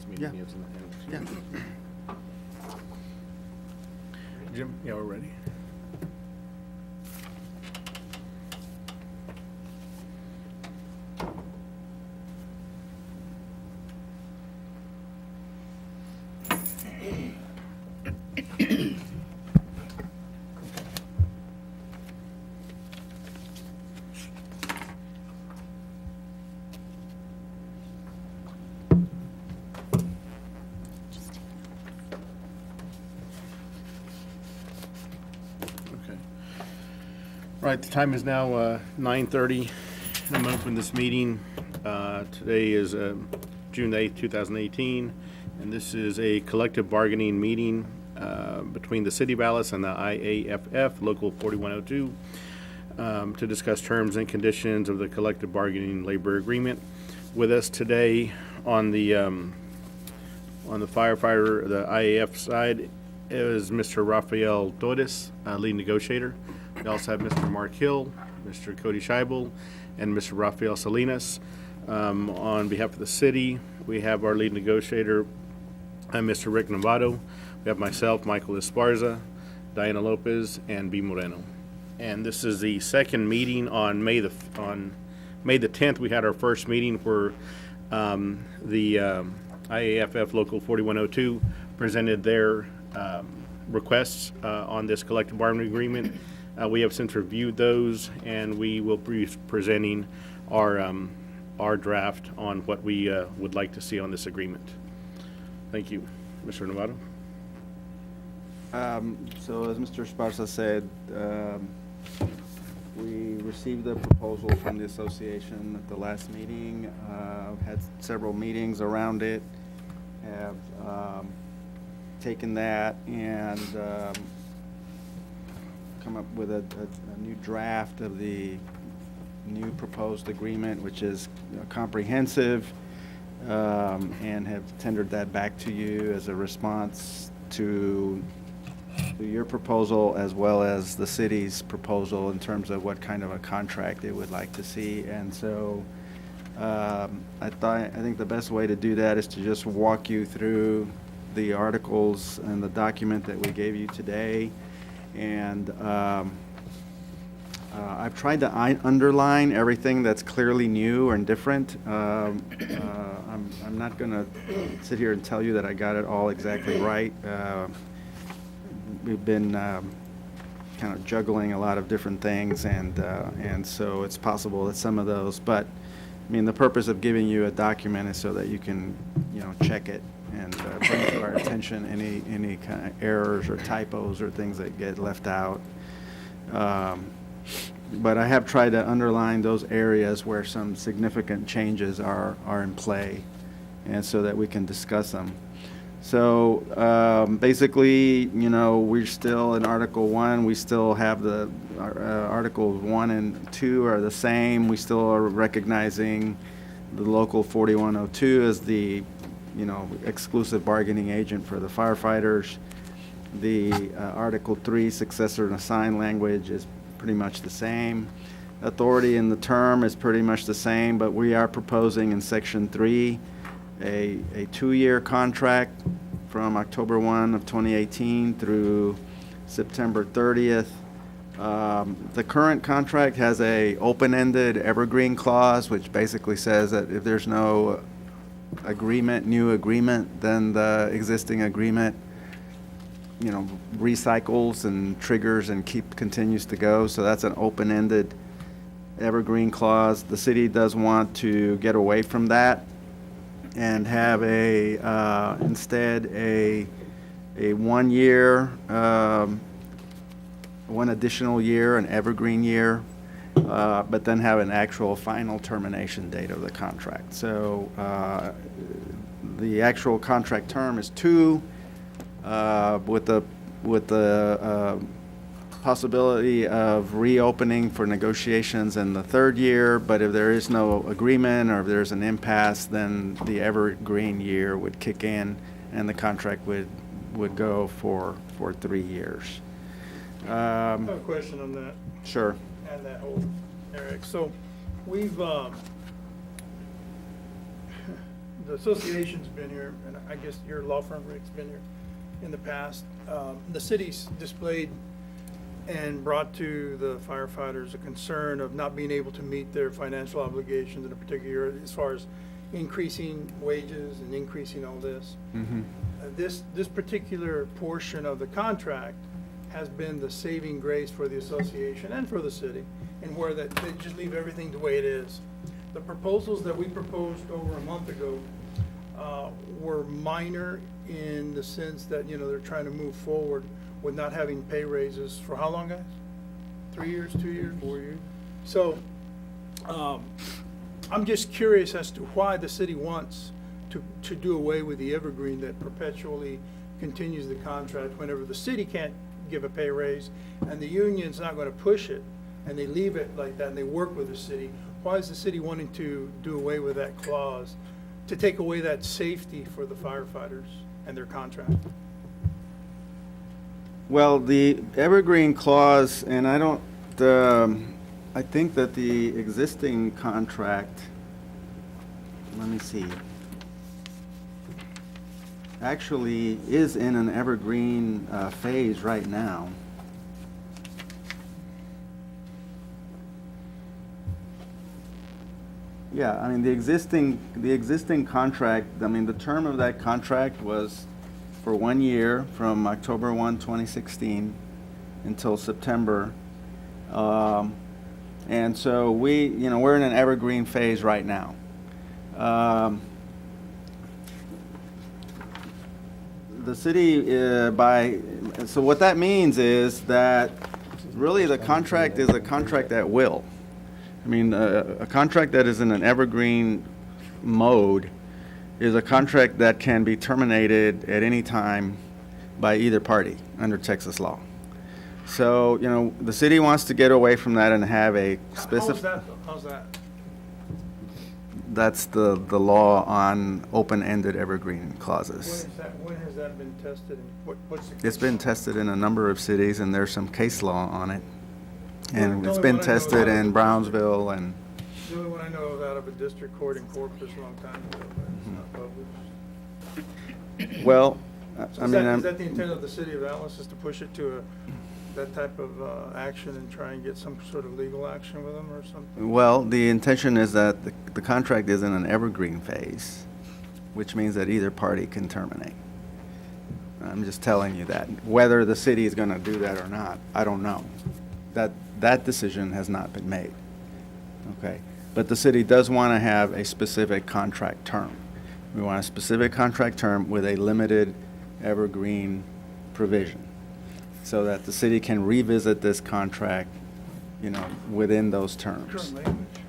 this meeting Yeah. is. Yeah. Jim, yeah, we're ready. Okay. Right, the time is now 9:30. I'm gonna open this meeting. Today is June 8th, 2018, and this is a collective bargaining meeting between the City of Alice and the IAFF, Local 4102, to discuss terms and conditions of the collective bargaining labor agreement. With us today on the firefighter, the IAF side, is Mr. Rafael Torres, lead negotiator. We also have Mr. Mark Hill, Mr. Cody Scheibel, and Mr. Rafael Salinas. On behalf of the city, we have our lead negotiator, Mr. Rick Novato. We have myself, Michael Esparza, Diana Lopez, and B. Moreno. And this is the second meeting on May the 10th. We had our first meeting where the IAFF Local 4102 presented their requests on this collective bargaining agreement. We have since reviewed those, and we will be presenting our draft on what we would like to see on this agreement. Thank you. Mr. Novato? So as Mr. Esparza said, we received the proposal from the association at the last meeting, had several meetings around it, have taken that and come up with a new draft of the new proposed agreement, which is comprehensive, and have tendered that back to you as a response to your proposal as well as the city's proposal in terms of what kind of a contract they would like to see. And so I think the best way to do that is to just walk you through the articles and the document that we gave you today. And I've tried to underline everything that's clearly new and different. I'm not going to sit here and tell you that I got it all exactly right. We've been kind of juggling a lot of different things, and so it's possible that some of those. But I mean, the purpose of giving you a document is so that you can, check it and bring to our attention any kind of errors or typos or things that get left out. But I have tried to underline those areas where some significant changes are in play, and so that we can discuss them. So basically, we're still in Article 1. We still have the Articles 1 and 2 are the same. We still are recognizing the Local 4102 as the, exclusive bargaining agent for the firefighters. The Article 3 successor and assigned language is pretty much the same. Authority in the term is pretty much the same, but we are proposing in Section 3 a 2-year contract from October 1 of 2018 through September 30th. The current contract has a open-ended evergreen clause, which basically says that if there's no new agreement, then the existing agreement, recycles and triggers and continues to go. So that's an open-ended evergreen clause. The city does want to get away from that and have instead a 1 year, one additional year, an evergreen year, but then have an actual final termination date of the contract. So the actual contract term is 2, with the possibility of reopening for negotiations in the 3rd year, but if there is no agreement or if there's an impasse, then the evergreen year would kick in and the contract would go for 3 years. I have a question on that. Sure. And that whole, Eric. So we've, the association's been here, and I guess your law firm, Rick's been here in the past. The city's displayed and brought to the firefighters a concern of not being able to meet their financial obligations in a particular year as far as increasing wages and increasing all this. This particular portion of the contract has been the saving grace for the association and for the city, and where that they just leave everything the way it is. The proposals that we proposed over a month ago were minor in the sense that, you know, they're trying to move forward with not having pay raises for how long, guys? 3 years, 2 years? 4 years. So, I'm just curious as to why the city wants to do away with the evergreen that perpetually continues the contract whenever the city can't give a pay raise and the union's not gonna push it, and they leave it like that and they work with the city. Why is the city wanting to do away with that clause, to take away that safety for the firefighters and their contract? Well, the evergreen clause, and I think that the existing contract, let me see, actually is in an evergreen phase right now. Yeah, I mean, the existing contract, I mean, the term of that contract was for 1 year from October 1, 2016 until September. And so we're in an evergreen phase right now. The city, so what that means is that really the contract is a contract at will. I mean, a contract that is in an evergreen mode is a contract that can be terminated at any time by either party under Texas law. So, you know, the city wants to get away from that and have a How's specific. that though? How's that? That's the law on open-ended evergreen clauses. When has that been tested and what's the? It's been tested in a number of cities and there's some case law on it. And The it's only been one I know tested of- in Brownsville and, The only one I know of out of a district court in Corpus a long time ago, but it's not published. well, So I is mean, that, is that the intent of the city of Atlas, is to push it to that type of action and try and get some sort of legal action with them or something? well, the intention is that the contract is in an evergreen phase, which means that either party can terminate. I'm just telling you that. Whether the city is going to do that or not, I don't know. That decision has not been made. Okay? But the city does want to have a specific contract term. We want a specific contract term with a limited evergreen provision, so that the city can revisit this contract, you know, within those terms. Current language.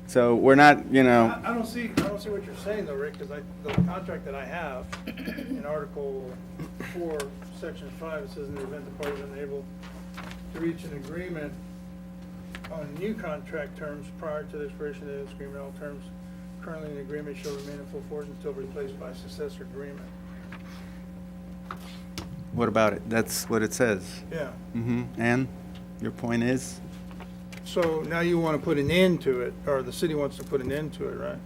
So we're not, you know, I don't see what you're saying though, Rick, because the contract that I have in Article 4, Section 5, it says in the event the parties are unable to reach an agreement on new contract terms prior to the expiration of this agreement, all terms currently in the agreement shall remain in full force until replaced by a successor agreement. what about it? That's what it says. Yeah. And your point is? So now you want to put an end to it, or the city wants to put an end to it, right?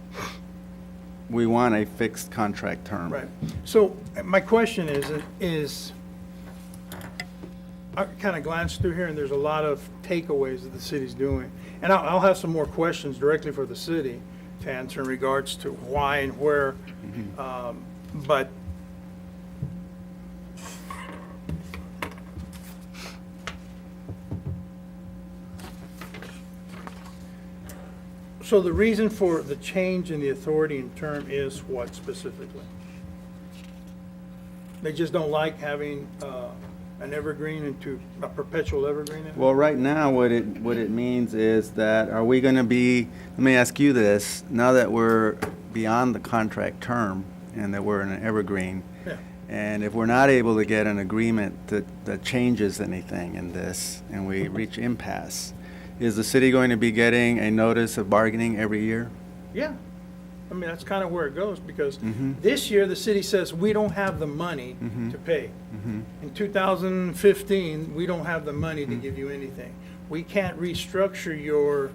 We want a fixed contract term. Right. So my question is, I kind of glanced through here and there's a lot of takeaways that the city's doing. And I'll have some more questions directly for the city to answer in regards to why and where. But so the reason for the change in the authority and term is what specifically? They just don't like having an evergreen into a perpetual evergreen? Well, right now, what it means is that, are we going to be, let me ask you this, now that we're beyond the contract term and that we're in an evergreen, Yeah. and if we're not able to get an agreement that changes anything in this and we reach impasse, is the city going to be getting a notice of bargaining every year? Yeah. I mean, that's kind of where it goes, because this year, the city says, we don't have the money to pay. In 2015, we don't have the money to give you anything. We can't restructure your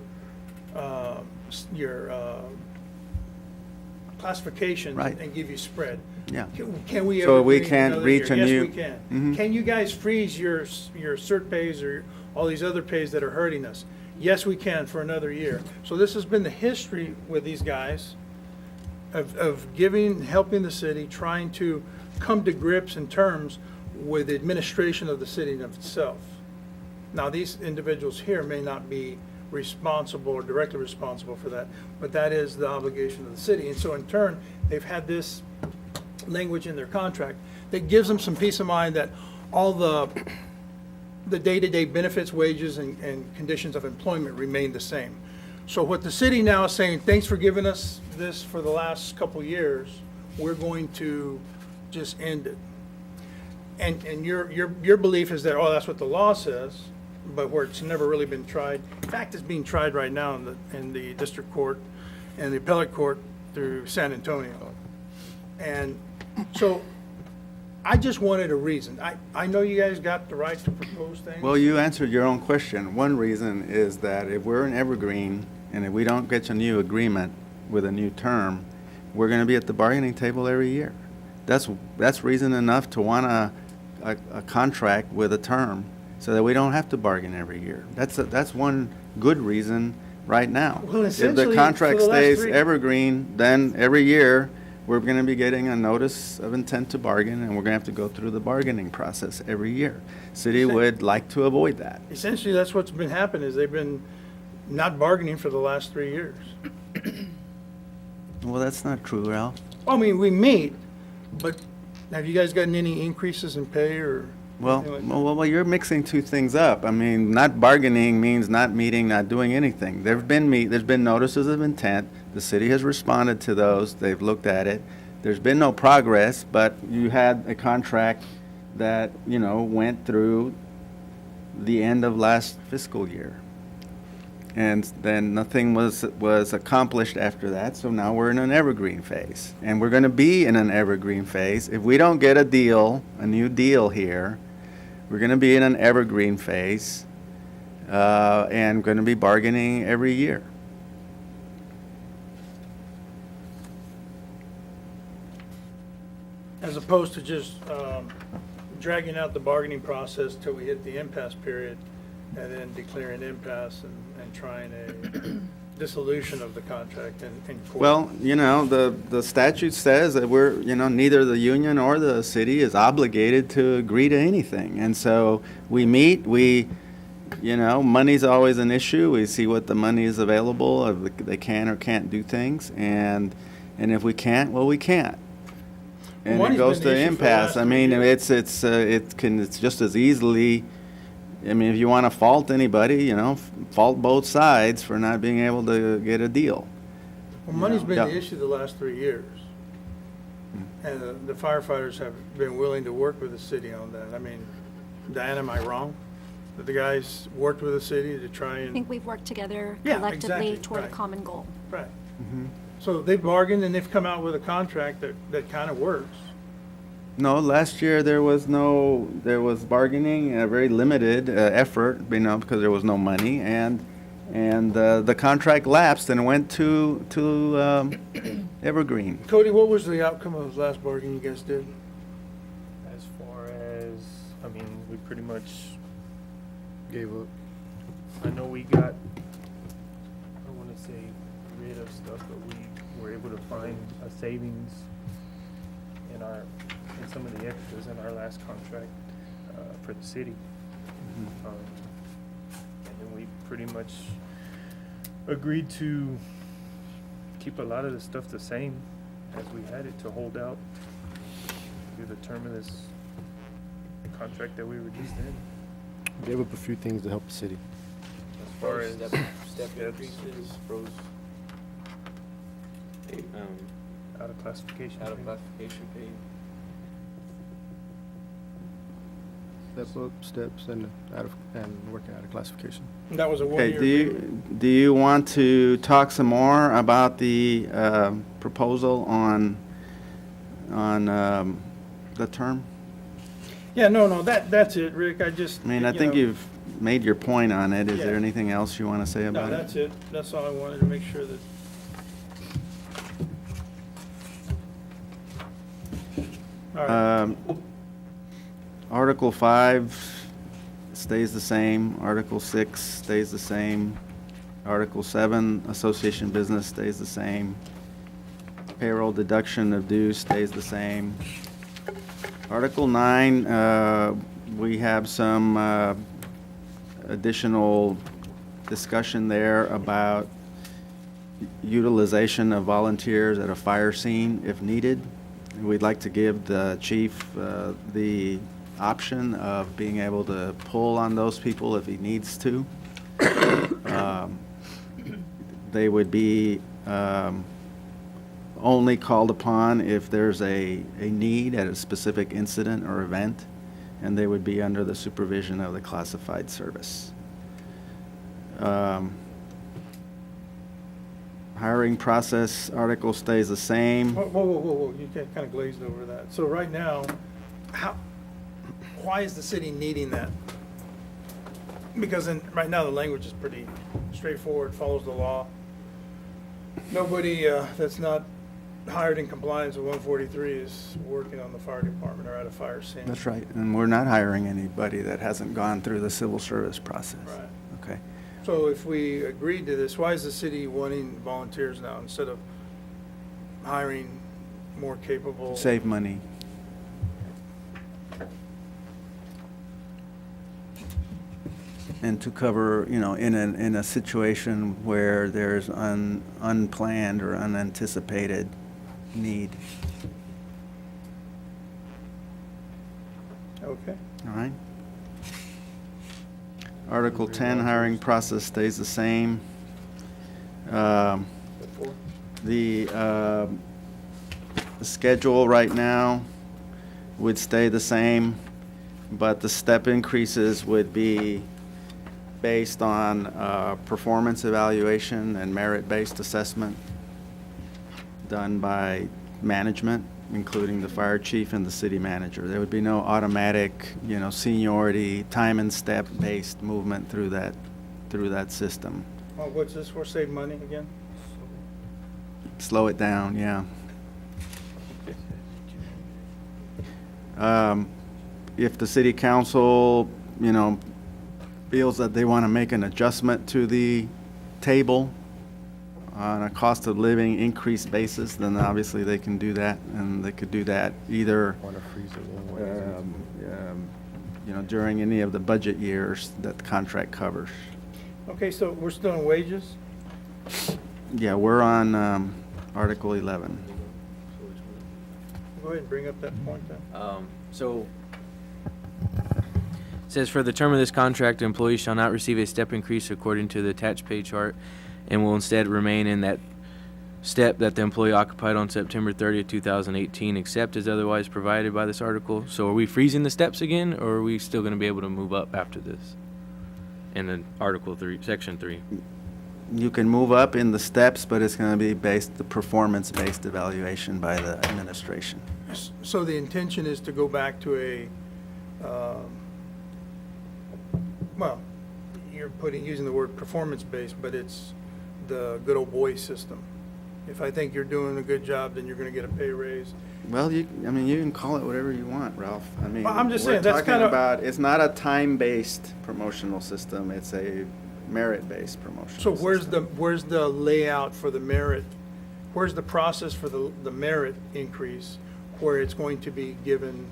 classifications Right. and give you spread. Yeah. Can we So ever we agree can't another reach year? a new- Yes, we can. Mhm. Can you guys freeze your cert pays or all these other pays that are hurting us? Yes, we can for another year. So this has been the history with these guys of helping the city, trying to come to grips and terms with the administration of the city of itself. Now, these individuals here may not be responsible or directly responsible for that, but that is the obligation of the city. And so in turn, they've had this language in their contract that gives them some peace of mind that all the day-to-day benefits, wages, and conditions of employment remain the same. So what the city now is saying, thanks for giving us this for the last couple years, we're going to just end it. And your belief is that, oh, that's what the law says, but where it's never really been tried. In fact, it's being tried right now in the district court and the appellate court through San Antonio. And so I just wanted a reason. I know you guys got the right to propose things. Well, you answered your own question. One reason is that if we're in Evergreen and if we don't get a new agreement with a new term, we're going to be at the bargaining table every year. That's reason enough to want a contract with a term so that we don't have to bargain every year. That's one good reason right now. Well, If essentially, the contract for the last stays three- evergreen, then every year, we're going to be getting a notice of intent to bargain, and we're going to have to go through the bargaining process every year. City would like to avoid that. Essentially, that's what's been happening, is they've been not bargaining for the last 3 years. Well, that's not true, Ralph. I mean, we meet, but have you guys gotten any increases in pay or? Well, anything like well, you're mixing two things up. I mean, not bargaining means not meeting, not doing anything. There's been notices of intent. The city has responded to those. They've looked at it. There's been no progress, but you had a contract that, went through the end of last fiscal year. And then nothing was accomplished after that, so now we're in an evergreen phase. And we're going to be in an evergreen phase. If we don't get a new deal here, we're going to be in an evergreen phase and going to be bargaining every year. As opposed to just dragging out the bargaining process till we hit the impasse period and then declaring impasse and trying a dissolution of the contract in court. Well, the statute says that neither the union or the city is obligated to agree to anything. And so we meet, money's always an issue. We see what the money is available, if they can or can't do things. And if we can't, well, we can't. And Money's it goes been the to issue for the impasse. last I 3 mean, years. it's just as easily, if you want to fault anybody, fault both sides for not being able to get a deal. Well, money's been Yeah. the issue the last 3 years. And the firefighters have been willing to work with the city on that. I mean, Diane, am I wrong? That the guys worked with the city to try I and, think we've worked together Yeah, collectively exactly, toward a right. common goal. right. So they've bargained and they've come out with a contract that kind of works. No, last year there was bargaining, a very limited effort, because there was no money, and the contract lapsed and went to Evergreen. Cody, what was the outcome of the last bargain you guys did? As far as, we pretty much gave up. I know we got, I don't want to say rid of stuff, but we were able to find a savings in some of the extras in our last contract for the city. And then we pretty much agreed to keep a lot of the stuff the same as we had it, to hold out through the term of this contract that we reduced in. Gave up a few things to help the city. As far as Step steps increases, froze, out of classification. out of pay. classification pay. Step up, steps, and working out of classification. That was a Okay, one-year agreement. do you want to talk some more about the proposal on the term? Yeah, no, that's it, Rick. I just. I mean, I you think know, you've made your point on it. Is there Yeah. anything else you want to say No, about it? that's it. That's all I wanted to make sure that. All right. Article 5 stays the same. Article 6 stays the same. Article 7, association business stays the same. Payroll deduction of dues stays the same. Article 9, we have some additional discussion there about utilization of volunteers at a fire scene if needed. We'd like to give the chief the option of being able to pull on those people if he needs to. They would be only called upon if there's a need at a specific incident or event, and they would be under the supervision of the classified service. Hiring process article stays the same. Whoa, you kind of glazed over that. So right now, why is the city needing that? Because right now, the language is pretty straightforward, follows the law. Nobody that's not hired in compliance with 143 is working on the fire department or at a fire scene. That's right, and we're not hiring anybody that hasn't gone through the civil service process. Right. Okay. So if we agreed to this, why is the city wanting volunteers now instead of hiring more capable? Save money. And to cover, in a situation where there's unplanned or unanticipated need. Okay. All right. Article 10, hiring process stays the same. Before? The schedule right now would stay the same, but the step increases would be based on performance evaluation and merit-based assessment done by management, including the fire chief and the city manager. There would be no automatic, seniority, time and step-based movement through that system. Oh, what's this for? Save money again? Slow it down, yeah. If the city council, feels that they want to make an adjustment to the table on a cost of living increase basis, then obviously they can do that, and they could do that either, Want to freeze it one way. during any of the budget years that the contract covers. Okay, so we're still on wages? Yeah, we're on Article 11. Go ahead and bring up that point then. So, it says, for the term of this contract, the employee shall not receive a step increase according to the attached pay chart and will instead remain in that step that the employee occupied on September 30th, 2018, except as otherwise provided by this article. So are we freezing the steps again, or are we still going to be able to move up after this? In the Article 3, Section 3. You can move up in the steps, but it's going to be the performance-based evaluation by the administration. So the intention is to go back to a, well, you're using the word performance-based, but it's the good old boy system. If I think you're doing a good job, then you're gonna get a pay raise. Well, you can call it whatever you want, Ralph. I mean, Well, I'm just we're saying, that's talking kinda- about, it's not a time-based promotional system, it's a merit-based promotional So system. where's the layout for the merit? Where's the process for the merit increase where it's going to be given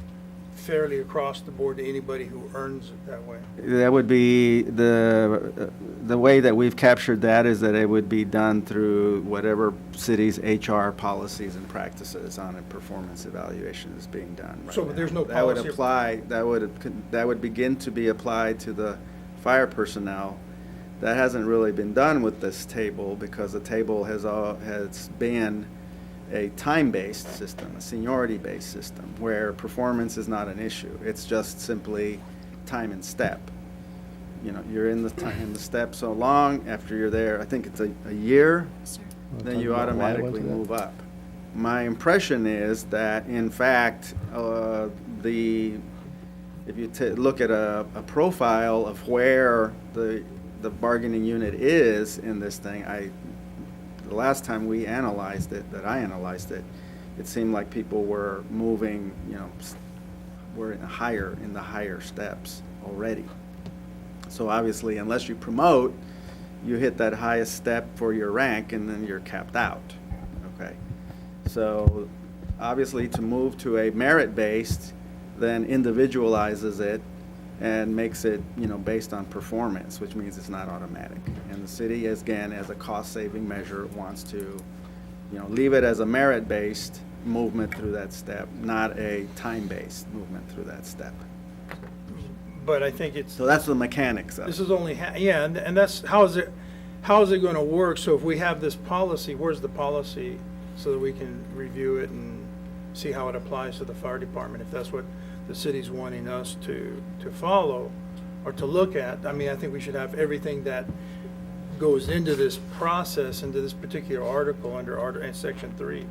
fairly across the board to anybody who earns it that way? That would be, the way that we've captured that is that it would be done through whatever city's HR policies and practices on a performance evaluation is being done right So now. there's no That would policy- apply, that would begin to be applied to the fire personnel. That hasn't really been done with this table because the table has been a time-based system, a seniority-based system, where performance is not an issue. It's just simply time and step. You're in the step so long, after you're there, I think it's a year, then you Talking about why it went automatically to that? move up. My impression is that, in fact, the if you look at a profile of where the bargaining unit is in this thing, the last time we analyzed it, that I analyzed it, it seemed like people were moving, were in the higher steps already. So obviously, unless you promote, you hit that highest step for your rank and then you're capped out, okay? So obviously, to move to a merit-based, then individualizes it and makes it, based on performance, which means it's not automatic. And the city, again, as a cost-saving measure, wants to, leave it as a merit-based movement through that step, not a time-based movement through that step. But I think it's, So that's the mechanics of this it. is only, yeah, and that's, how is it gonna work? So if we have this policy, where's the policy so that we can review it and see how it applies to the fire department, if that's what the city's wanting us to follow or to look at? I mean, I think we should have everything that goes into this process, into this particular article in section 3.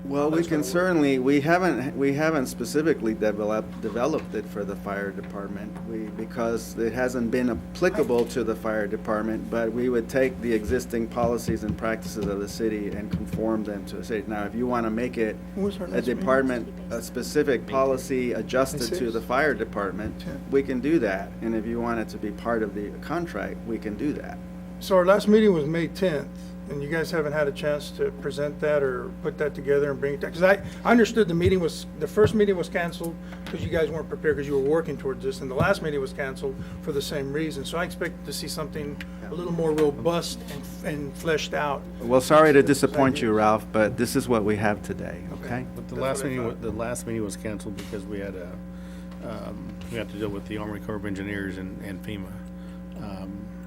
Well, we That's can gonna work. certainly, we haven't specifically developed it for the fire department, because it hasn't been applicable to the fire department, but we would take the existing policies and practices of the city and conform them to the city. Now, if you want to make it When's our a next meeting? department, a specific policy adjusted to the fire department, we can do that. And if you want it to be part of the contract, we can do that. So our last meeting was May 10th, and you guys haven't had a chance to present that or put that together and bring it down? Because I understood the first meeting was canceled because you guys weren't prepared because you were working towards this, and the last meeting was canceled for the same reason. So I expect to see something a little more robust and fleshed out. Well, sorry to disappoint you, Ralph, but this is what we have today, okay? But the That's last what I meeting, thought. the last meeting was canceled because we had to deal with the Army Corps of Engineers and FEMA.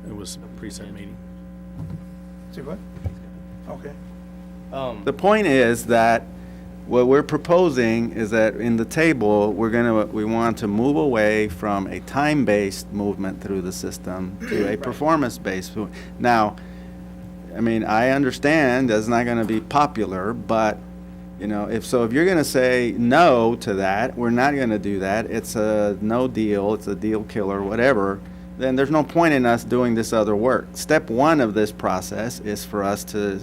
It was a preset meeting. See what? Okay. The point is that what we're proposing is that in the table, we want to move away from a time-based movement through the system to a performance-based. Now, I mean, I understand that's not gonna be popular, but, if you're gonna say no to that, we're not gonna do that, it's a no deal, it's a deal killer, whatever, then there's no point in us doing this other work. Step one of this process is for us to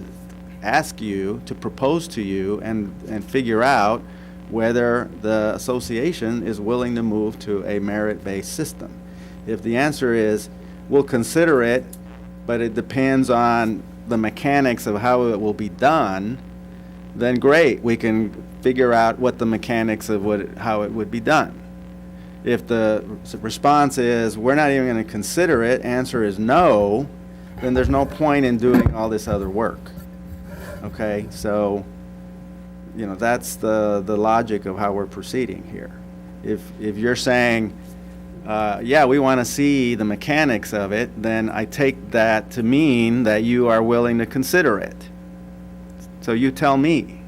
ask you, to propose to you, and figure out whether the association is willing to move to a merit-based system. If the answer is, we'll consider it, but it depends on the mechanics of how it will be done, then great, we can figure out what the mechanics of how it would be done. If the response is, we're not even going to consider it, answer is no, then there's no point in doing all this other work. Okay, so, that's the logic of how we're proceeding here. If you're saying, yeah, we want to see the mechanics of it, then I take that to mean that you are willing to consider it. So you tell me,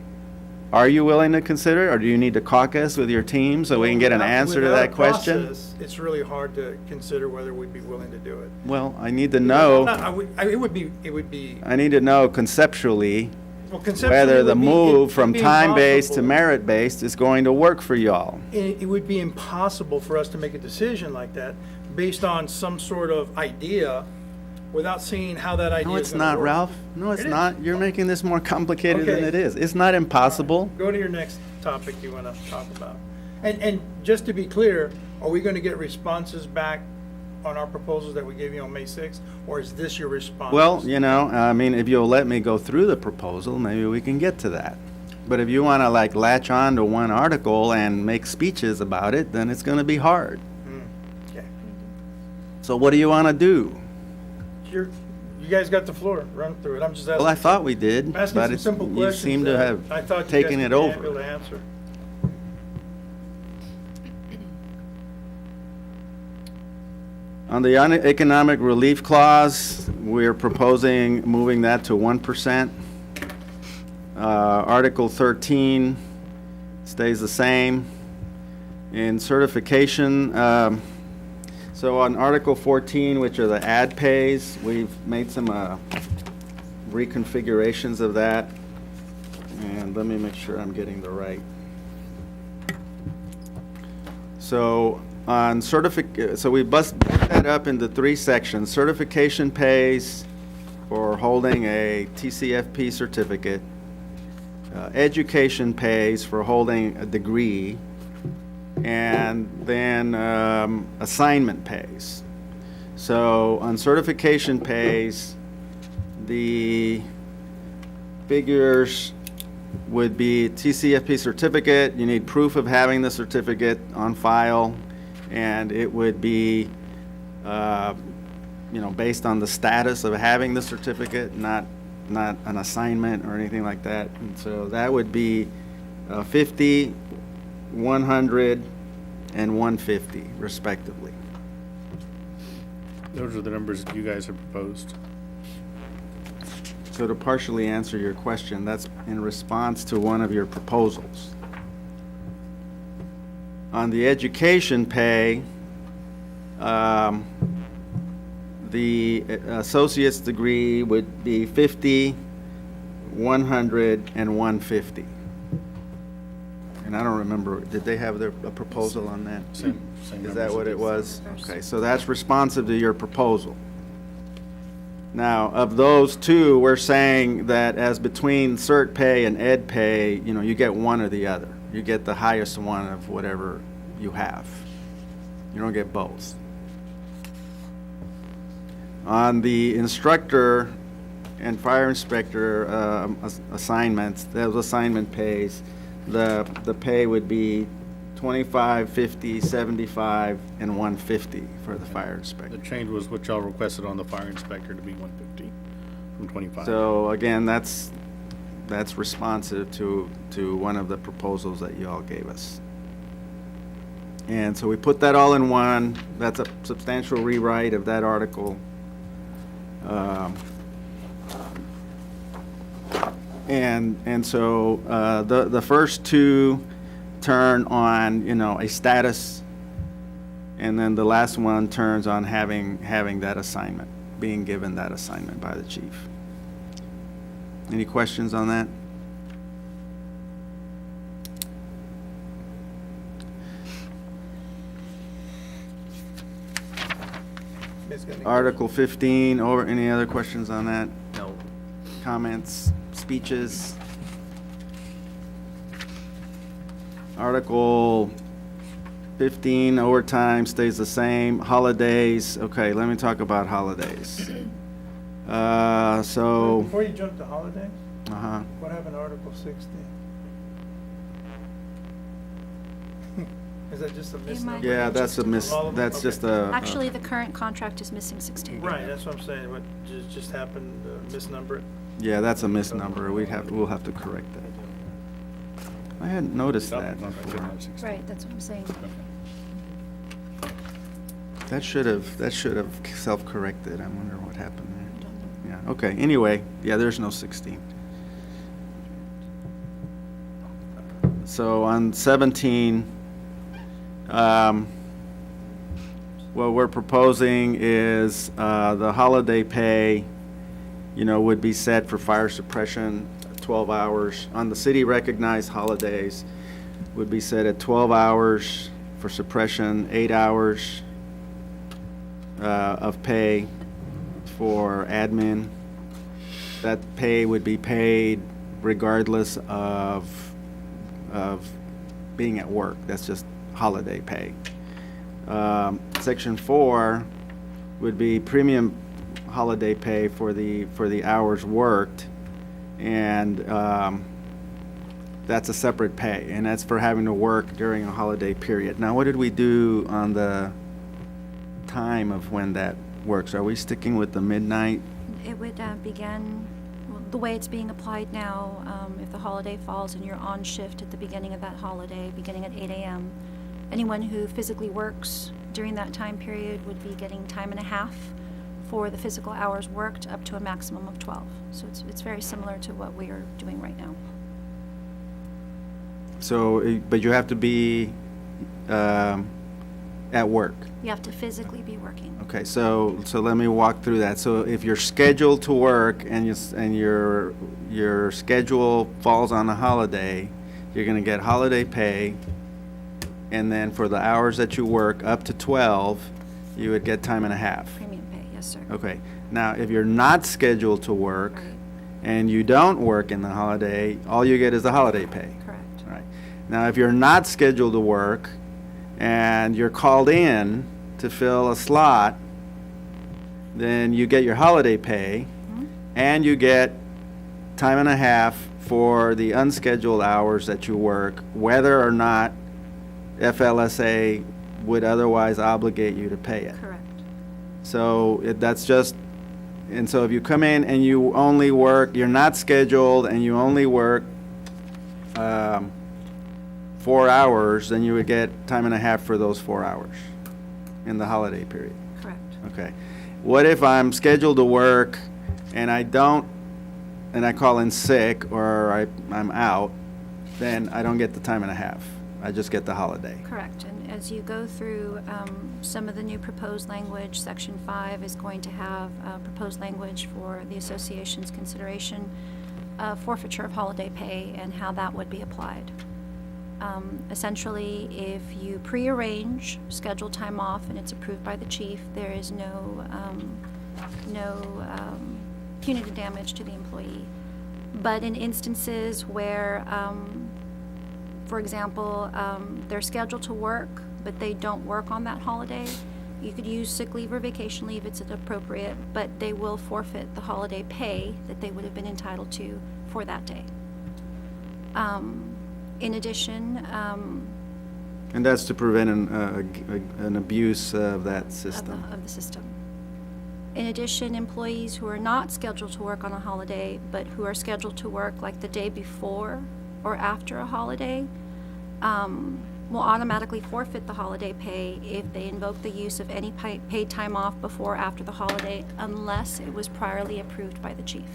are you willing to consider it, or do you need to caucus with your team so we can get an answer to Without that a question? process, it's really hard to consider whether we'd be willing to do it. Well, I need to know, It would be, I need to know conceptually well, conceptually. whether it the would be- move it'd from be time-based to impossible. merit-based is going to work for y'all. It would be impossible for us to make a decision like that based on some sort of idea without seeing how that idea No, is it's gonna not, work. Ralph. No, it's It is. not. You're making this more complicated than Okay. it is. It's not impossible. Go to your next topic you want to talk about. And just to be clear, are we going to get responses back on our proposals that we gave you on May 6th? Or is this your response? Well, I mean, if you'll let me go through the proposal, maybe we can get to that. But if you want to latch on to one article and make speeches about it, then it's going to be hard. Okay. So what do you want to do? You guys got the floor. Run through it. I'm just asking. Well, I thought we did, asking but some simple you questions seem to that I have thought you taken guys it would be able over. to answer. On the economic relief clause, we're proposing moving that to 1%. Article 13 stays the same. In certification, so on Article 14, which are the ad pays, we've made some reconfigurations of that. And let me make sure I'm getting the right. So on so we bust that up into 3 sections. Certification pays for holding a TCFP certificate. Education pays for holding a degree. And then assignment pays. So on certification pays, the figures would be TCFP certificate. You need proof of having the certificate on file, and it would be, based on the status of having the certificate, not an assignment or anything like that. And so that would be 50, 100, and 150 respectively. Those are the numbers that you guys have proposed. So to partially answer your question, that's in response to one of your proposals. On the education pay, the associate's degree would be 50, 100, and 150. And I don't remember, did they have a proposal on that? Same Is that numbers. what it was? Okay, so that's responsive to your proposal. Now, of those two, we're saying that as between cert pay and ed pay, you get one or the other. You get the highest one of whatever you have. You don't get both. On the instructor and fire inspector assignments, those assignment pays, the pay would be 25, 50, 75, and 150 for the fire The inspector. change was what y'all requested on the fire inspector to be 150 from 25. So again, that's responsive to one of the proposals that you all gave us. And so we put that all in one. That's a substantial rewrite of that article. And so the first two turn on, a status, and then the last one turns on having that assignment, being given that assignment by the chief. Any questions on that? Ms. Gunning? Article 15, over, any other questions on that? No. Comments, speeches? Article 15, overtime stays the same. Holidays, okay, let me talk about holidays. So, Before you jump to holidays, uh-huh. what happened to Article 16? Is that just a misnomer? Yeah, that's a that's just a. Actually, the current contract is missing 16. Right, that's what I'm saying, what just happened, misnumber it? Yeah, that's a misnomer. We'll have to correct that. I hadn't noticed that before. Right, that's what I'm saying. That should have self-corrected. I wonder what happened I don't know. there. Yeah, okay, anyway, yeah, there's no 16. So on 17, what we're proposing is the holiday pay, would be set for fire suppression, 12 hours. On the city-recognized holidays, would be set at 12 hours for suppression, 8 hours of pay for admin. That pay would be paid regardless of being at work. That's just holiday pay. Section 4 would be premium holiday pay for the hours worked, and that's a separate pay, and that's for having to work during a holiday period. Now, what did we do on the time of when that works? Are we sticking with the midnight? It would begin, well, the way it's being applied now, if the holiday falls and you're on shift at the beginning of that holiday, beginning at 8 a.m., anyone who physically works during that time period would be getting time and a half for the physical hours worked, up to a maximum of 12. So it's very similar to what we are doing right now. So, but you have to be at work. You have to physically be working. Okay, so let me walk through that. So if you're scheduled to work and your schedule falls on a holiday, you're gonna get holiday pay, and then for the hours that you work up to 12, you would get time and a half. Premium pay, yes, sir. Okay. Now, if you're not scheduled to work Right. and you don't work in the holiday, all you get is the holiday pay. Correct. Right. Now, if you're not scheduled to work and you're called in to fill a slot, then you get your holiday pay and you get time and a half for the unscheduled hours that you work, whether or not FLSA would otherwise obligate you to pay it. Correct. So that's just, and so if you come in and you only work, you're not scheduled and you only work 4 hours, then you would get time and a half for those 4 hours in the holiday period. Correct. Okay. What if I'm scheduled to work and I don't, and I call in sick or I'm out, then I don't get the time and a half. I just get the holiday. Correct. And as you go through some of the new proposed language, Section 5 is going to have proposed language for the association's consideration of forfeiture of holiday pay and how that would be applied. Essentially, if you prearrange scheduled time off and it's approved by the chief, there is no punitive damage to the employee. But in instances where, for example, they're scheduled to work, but they don't work on that holiday, you could use sick leave or vacation leave, it's appropriate, but they will forfeit the holiday pay that they would have been entitled to for that day. In addition, And that's to prevent an abuse of that system. of the system. In addition, employees who are not scheduled to work on a holiday, but who are scheduled to work like the day before or after a holiday, will automatically forfeit the holiday pay if they invoke the use of any paid time off before or after the holiday, unless it was priorly approved by the chief.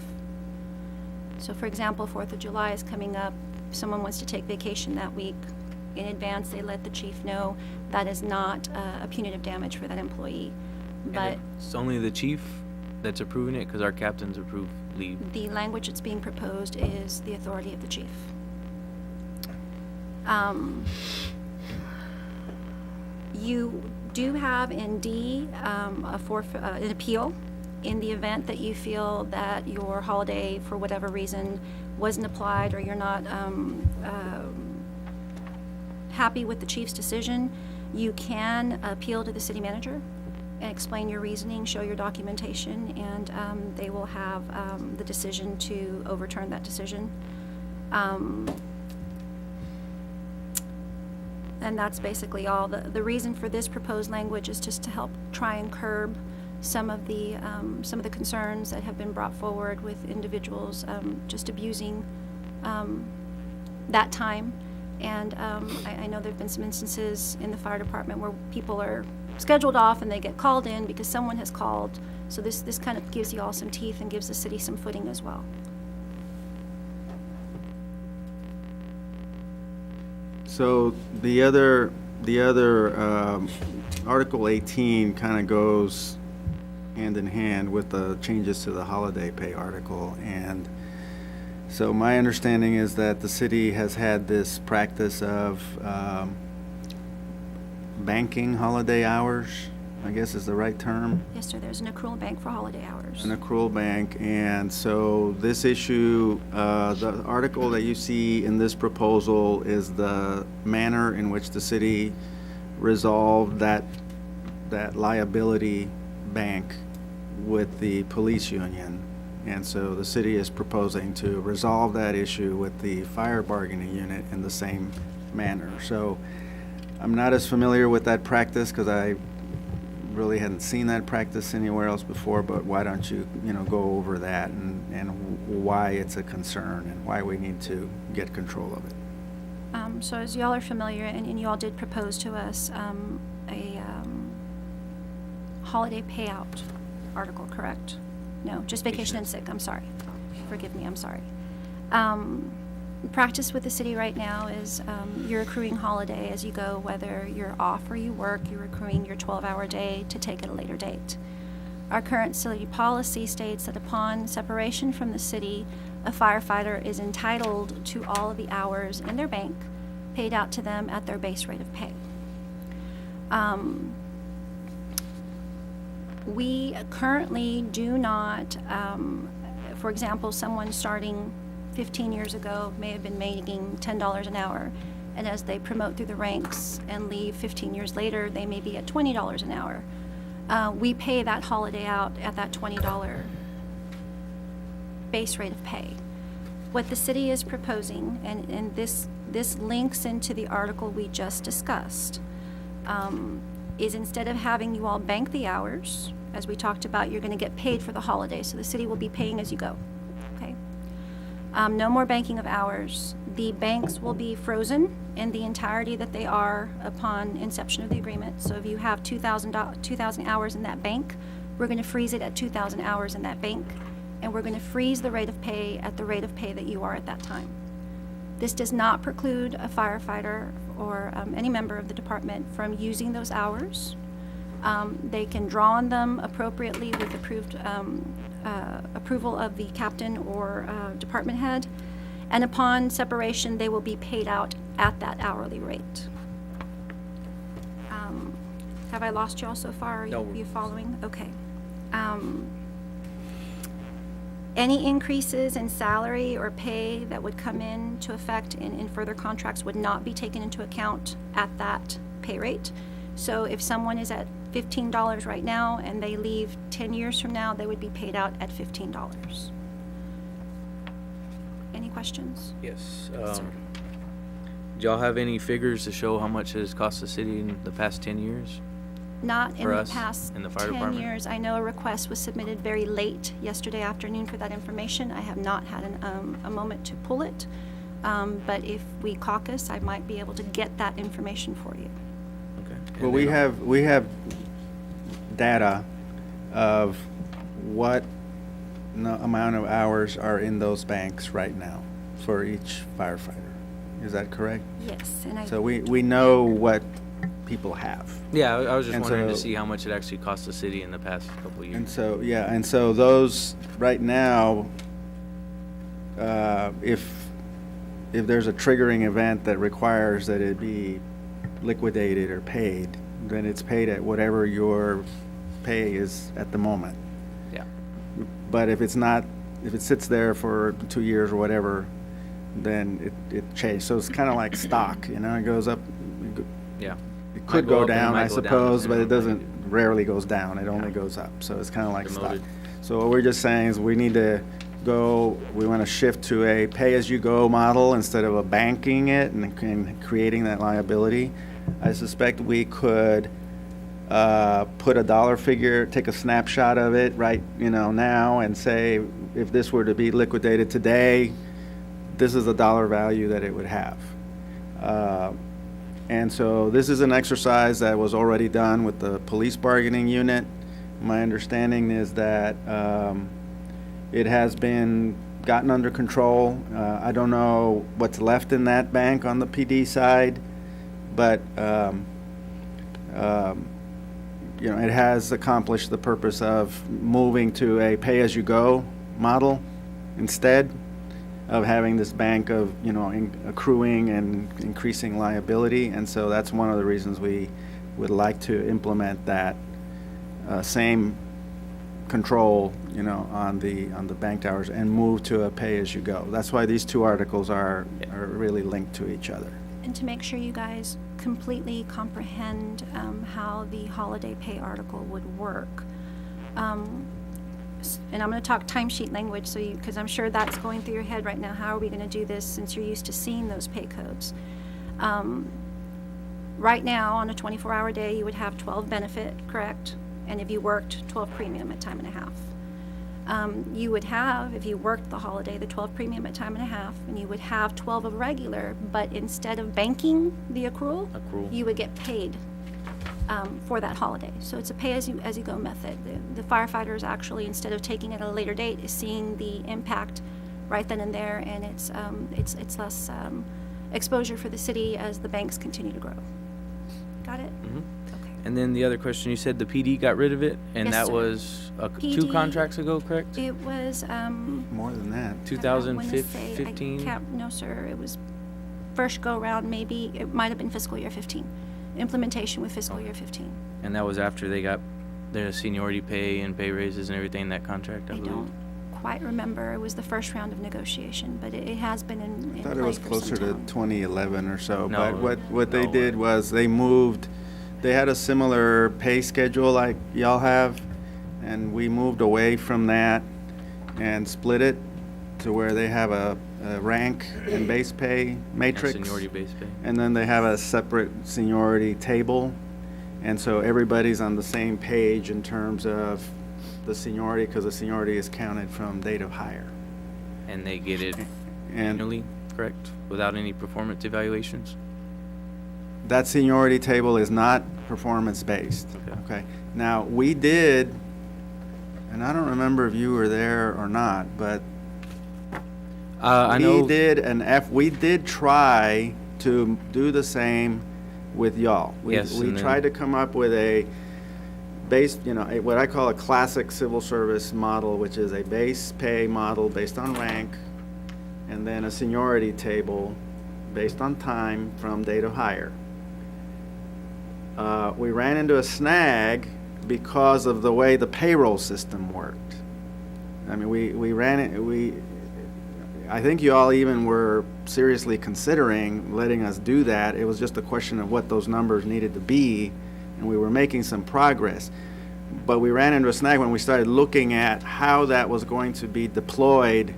So for example, 4th of July is coming up. If someone wants to take vacation that week, in advance, they let the chief know that is not a punitive damage for that employee. But It's only the chief that's approving it, because our captains approve leave. the language that's being proposed is the authority of the chief. You do have in D an appeal in the event that you feel that your holiday, for whatever reason, wasn't applied or you're not happy with the chief's decision. You can appeal to the city manager and explain your reasoning, show your documentation, and they will have the decision to overturn that decision. And that's basically all. The reason for this proposed language is just to help try and curb some of the concerns that have been brought forward with individuals just abusing that time. And I know there've been some instances in the fire department where people are scheduled off and they get called in because someone has called. So this kind of gives you all some teeth and gives the city some footing as well. So the other Article 18 kind of goes hand in hand with the changes to the holiday pay article. And so my understanding is that the city has had this practice of banking holiday hours, I guess is the right term. Yes, sir, there's an accrual bank for holiday hours. An accrual bank, and so this issue, the article that you see in this proposal is the manner in which the city resolved that liability bank with the police union. And so the city is proposing to resolve that issue with the fire bargaining unit in the same manner. So I'm not as familiar with that practice because I really hadn't seen that practice anywhere else before, but why don't you, go over that and why it's a concern and why we need to get control of it. So as y'all are familiar, and you all did propose to us a holiday payout article, correct? No, just vacation and sick, I'm sorry. Forgive me, I'm sorry. Practice with the city right now is you're accruing holiday as you go, whether you're off or you work, you're accruing your 12-hour day to take at a later date. Our current city policy states that upon separation from the city, a firefighter is entitled to all of the hours in their bank paid out to them at their base rate of pay. We currently do not, for example, someone starting 15 years ago may have been making $10 an hour, and as they promote through the ranks and leave 15 years later, they may be at $20 an hour. We pay that holiday out at that $20 base rate of pay. What the city is proposing, and this links into the article we just discussed, is instead of having you all bank the hours, as we talked about, you're going to get paid for the holiday, so the city will be paying as you go, okay? No more banking of hours. The banks will be frozen in the entirety that they are upon inception of the agreement. So if you have 2,000 hours in that bank, we're going to freeze it at 2,000 hours in that bank, and we're going to freeze the rate of pay at the rate of pay that you are at that time. This does not preclude a firefighter or any member of the department from using those hours. They can draw on them appropriately with approval of the captain or department head. And upon separation, they will be paid out at that hourly rate. Have I lost you all so far? Are No. you following? Okay. Any increases in salary or pay that would come into effect in further contracts would not be taken into account at that pay rate. So if someone is at $15 right now and they leave 10 years from now, they would be paid out at $15. Any questions? Yes. Yes, sir. Do y'all have any figures to show how much it has cost the city in the past 10 years? Not in For the us, past in the fire 10 department? years. I know a request was submitted very late yesterday afternoon for that information. I have not had a moment to pull it. But if we caucus, I might be able to get that information for you. Okay. Well, And we then- have data of what amount of hours are in those banks right now for each firefighter. Is that correct? Yes, and I. So we know what people have. Yeah, I was just And wondering to so- see how much it actually cost the city in the past couple of years. And so, yeah, and so those, right now, if there's a triggering event that requires that it be liquidated or paid, then it's paid at whatever your pay is at the moment. Yeah. But if it's not, if it sits there for 2 years or whatever, then it changes. So it's kind of like stock, it goes up, Yeah. it could Might go go up and it down, might I go down suppose, but depending it on what doesn't, rarely goes down, it only Yeah. goes up. So it's kind of like stock. Demoted. So what we're just saying is we need to we want to shift to a pay-as-you-go model instead of a banking it and creating that liability. I suspect we could put a dollar figure, take a snapshot of it right, now and say, if this were to be liquidated today, this is a dollar value that it would have. And so this is an exercise that was already done with the police bargaining unit. My understanding is that it has been gotten under control. I don't know what's left in that bank on the PD side, but it has accomplished the purpose of moving to a pay-as-you-go model instead of having this bank of, accruing and increasing liability. And so that's one of the reasons we would like to implement that same control, on the banked hours and move to a pay-as-you-go. That's why these two articles are really linked to each other. And to make sure you guys completely comprehend how the holiday pay article would work. And I'm going to talk timesheet language, because I'm sure that's going through your head right now. How are we going to do this since you're used to seeing those pay codes? Right now, on a 24-hour day, you would have 12 benefit, correct? And if you worked 12 premium at time and a half. You would have, if you worked the holiday, the 12 premium at time and a half, and you would have 12 of regular, but instead of banking the accrual, you would get paid for that holiday. So it's a pay-as-you-go method. The firefighters actually, instead of taking it at a later date, is seeing the impact right then and there, and it's less exposure for the city as the banks continue to grow. Got it? Mhm. Okay. And then the other question, you said the PD got rid of it, and Yes, that sir. was PD 2 contracts ago, correct? It was, More than that. I wanna say- 2015? No, sir, it was first go-round, maybe, it might have been fiscal year 15. implementation with fiscal year 15. And that was after they got their seniority pay and pay raises and everything in that contract, I I believe. don't quite remember. It was the first round of negotiation, but it has been in I thought it play was for closer some to time. 2011 or so. No, But what they no. did was they moved, they had a similar pay schedule like y'all have, and we moved away from that and split it to where they have a rank and base pay And matrix. seniority based pay. And then they have a separate seniority table. And so everybody's on the same page in terms of the seniority, because the seniority is counted from date of hire. And they get it And annually, correct? Without any performance evaluations? that seniority table is not performance-based. Okay. Okay. Now, we did, and I don't remember if you were there or not, but I know. we did try to do the same with y'all. Yes, We and then- tried to come up with a base, what I call a classic civil service model, which is a base pay model based on rank, and then a seniority table based on time from date of hire. We ran into a snag because of the way the payroll system worked. I mean, I think you all even were seriously considering letting us do that. It was just a question of what those numbers needed to be, and we were making some progress. But we ran into a snag when we started looking at how that was going to be deployed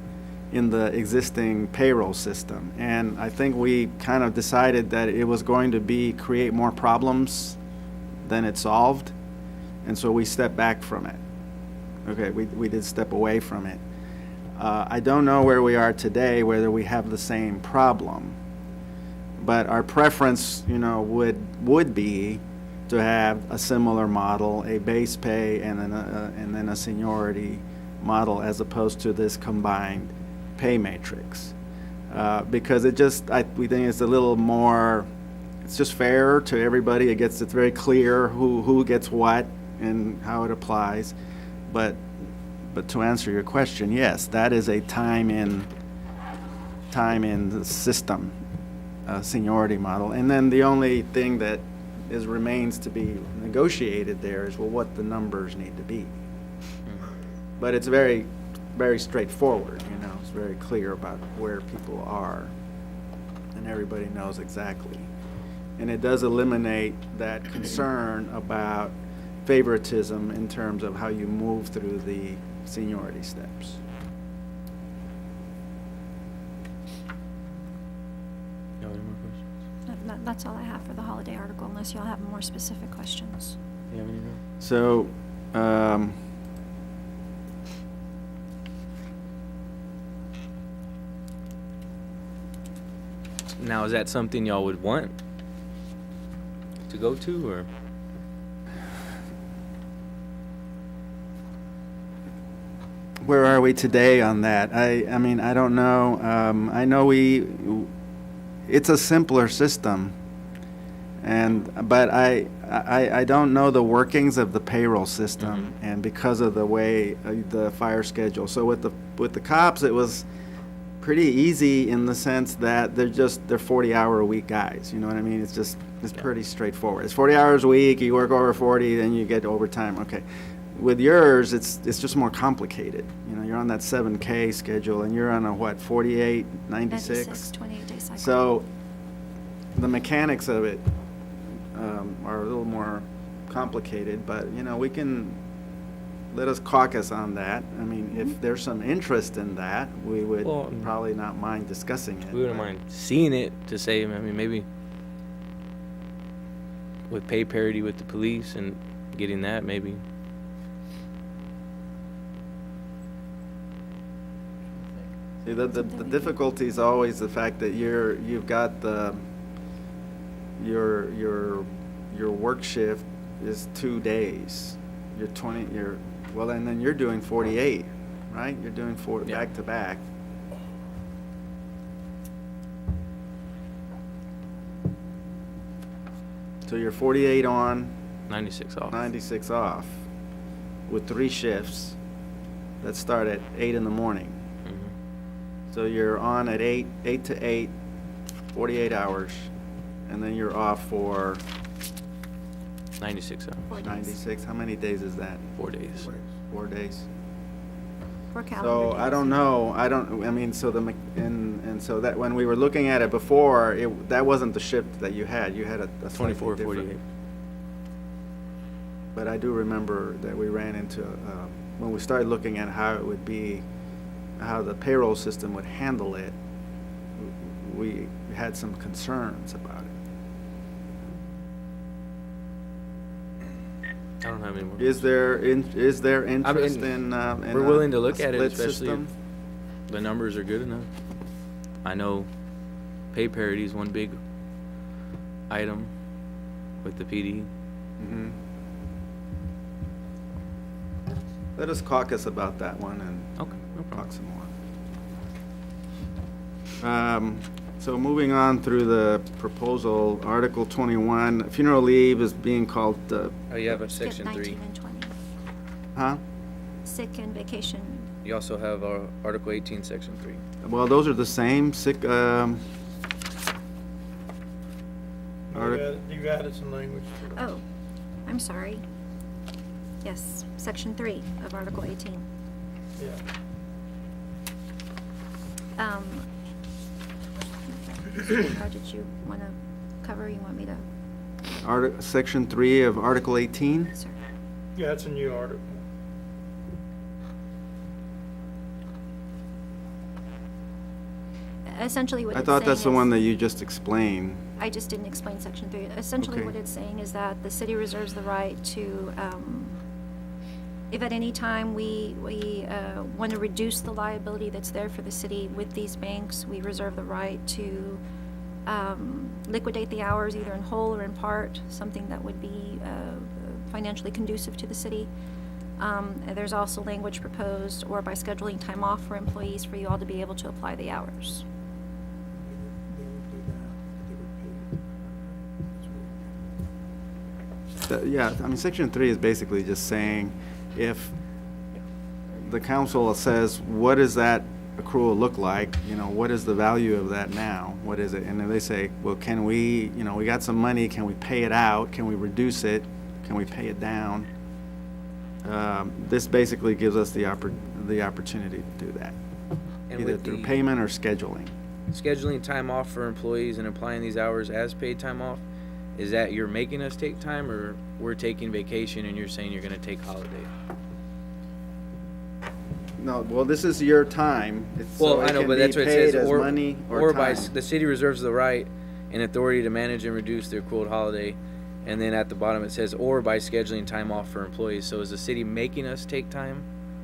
in the existing payroll system. And I think we kind of decided that it was going to create more problems than it solved. And so we stepped back from it. Okay, we did step away from it. I don't know where we are today, whether we have the same problem. But our preference, would be to have a similar model, a base pay and then a seniority model, as opposed to this combined pay matrix. Because we think it's a little more, it's just fairer to everybody. It's very clear who gets what and how it applies. But to answer your question, yes, that is a time in the system seniority model. And then the only thing that remains to be negotiated there is, well, what the numbers need to be. But it's very, very straightforward, it's very clear about where people are, and everybody knows exactly. And it does eliminate that concern about favoritism in terms of how you move through the seniority steps. No other more questions? That's all I have for the holiday article, unless y'all have more specific questions. Do you have any more? So, Now, is that something y'all would want to go to, or? where are we today on that? I mean, I don't know. I know it's a simpler system, but I don't know the workings of the payroll system, and because of the way the fire schedule. So with the cops, it was pretty easy in the sense that they're 40-hour-a-week guys. You know what I mean? It's pretty straightforward. It's 40 hours a week. You work over 40, then you get overtime. Okay. With yours, it's just more complicated. You're on that 7K schedule, and you're on a 48, 96? 28-day cycle. So the mechanics of it are a little more complicated, but, we can, let us caucus on that. I mean, if there's some interest in that, we would Well, probably not mind discussing it. We wouldn't but- mind seeing it to say, I mean, maybe with pay parity with the police and getting that, maybe. See, the difficulty is always the fact that you've got your work shift is 2 days. And then you're doing 48, right? You're doing Yeah. back to back. So you're 48 on, 96 off. 96 off, with 3 shifts that start at 8 in the morning. Mhm. So you're on at 8 to 8, 48 hours, and then you're off for 96 hours, 4 days. 96, how many days is that? 4 days. 4 days? 4 calendar So days. I don't know, I mean, so and so that, when we were looking at it before, that wasn't the shift that you had a slightly 24, different- 48. But I do remember that we ran into, when we started looking at how it would be, how the payroll system would handle it, we had some concerns about it. I don't have any more. Is there interest in, We're willing to look a at it, split especially system? if the numbers are good enough. I know pay parity is one big item with the PD. Mhm. Let us caucus about that one and Okay, no problem. talk some more. So moving on through the proposal, Article 21, funeral leave is being called, Oh, you have a Skip section 19 3. and 20. huh? Sick and vacation. You also have Article 18, section 3. Well, those are the same, sick, You've added some language to it. Oh, I'm sorry. Yes, section 3 of Article 18. Yeah. How did you want to cover? You want me to, Section 3 of Article 18? sir? Yeah, it's a new article. Essentially what I it's thought saying that's the is- one that you just explained. I just didn't explain section 3. Essentially, Okay. what it's saying is that the city reserves the right to, if at any time we want to reduce the liability that's there for the city with these banks, we reserve the right to liquidate the hours either in whole or in part, something that would be financially conducive to the city. And there's also language proposed, or by scheduling time off for employees, for you all to be able to apply the hours. They would do that. They would pay. That's what- Yeah, I mean, Section 3 is basically just saying, if the council says, what does that accrual look like? You know, what is the value of that now? What is it? And then they say, well, can we, you know, we got some money, can we pay it out? Can we reduce it? Can we pay it down? This basically gives us the opportunity to do that, And either with through the payment or scheduling. scheduling time off for employees and applying these hours as paid time off, is that you're making us take time, or we're taking vacation and you're saying you're gonna take holiday? No, well, this is your time. It's- so Well, I know, can but be that's what it paid says, as or money or by, time. the city reserves the right and authority to manage and reduce their accrued holiday. And then at the bottom it says, or by scheduling time off for employees. So is the city making us take time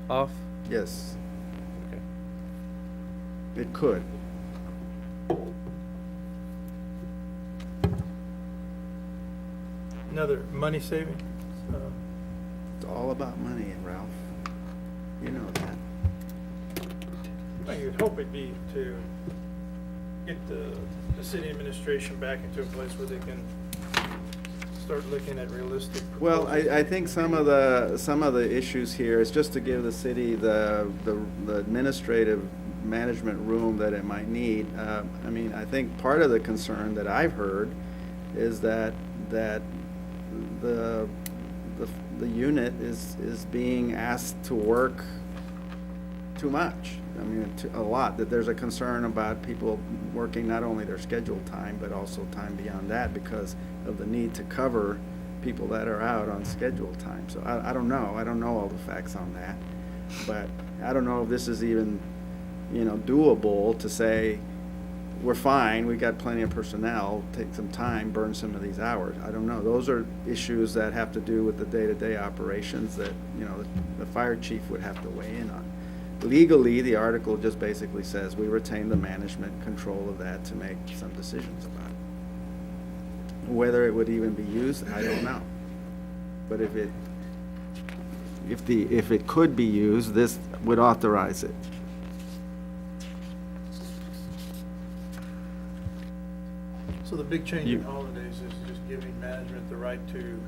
off? Yes, Okay. it could. Another money saving. It's all about money, Ralph. You know that. Well, you'd hope it'd be to get the city administration back into a place where they can start looking at realistic Well, proposals. I think some of the issues here is just to give the city the administrative management room that it might need. I mean, I think part of the concern that I've heard is that the unit is being asked to work too much. I mean, a lot, that there's a concern about people working not only their scheduled time, but also time beyond that because of the need to cover people that are out on scheduled time. So I don't know. I don't know all the facts on that. But I don't know if this is even, you know, doable to say, we're fine, we got plenty of personnel, take some time, burn some of these hours. I don't know. Those are issues that have to do with the day-to-day operations that, you know, the fire chief would have to weigh in on. Legally, the article just basically says we retain the management control of that to make some decisions about it. Whether it would even be used, I don't know. But if it could be used, this would authorize it. So the big change You- in holidays is just giving management the right to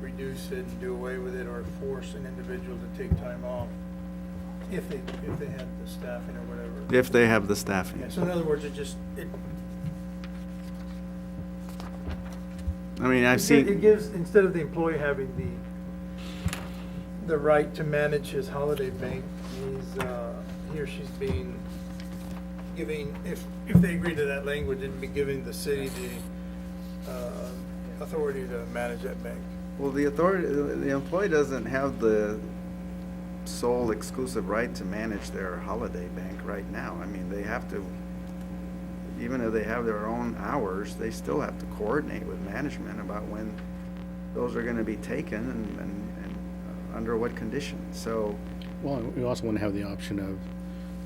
reduce it and do away with it, or force an individual to take time off if they had the staffing or whatever. If they have the staffing. Yeah, so in other words, I mean, I've It seen, gives, instead of the employee having the right to manage his holiday bank, he or she's being, if they agree to that language, it'd be giving the city the authority to manage that bank. well, the employee doesn't have the sole exclusive right to manage their holiday bank right now. I mean, they have to, even if they have their own hours, they still have to coordinate with management about when those are gonna be taken and under what conditions. So, Well, we also want to have the option of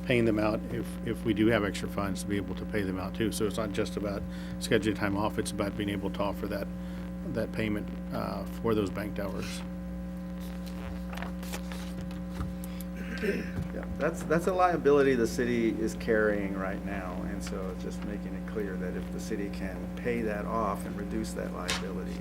paying them out if we do have extra funds, to be able to pay them out too. So it's not just about scheduling time off, it's about being able to offer that payment for those banked hours. yeah, that's a liability the city is carrying right now. And so it's just making it clear that if the city can pay that off and reduce that liability.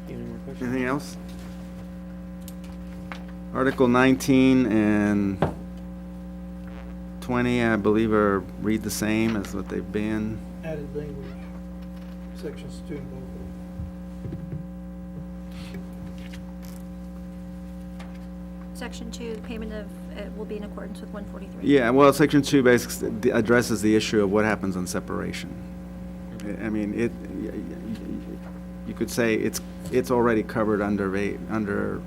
Any more questions? Anything else? Article 19 and 20, I believe, read the same as what they've been. Added language, sections 2 and both. Section 2, payment of, will be in accordance with 143. Yeah, well, Section 2 basically addresses the issue of what happens on separation. I mean, you could say it's already covered under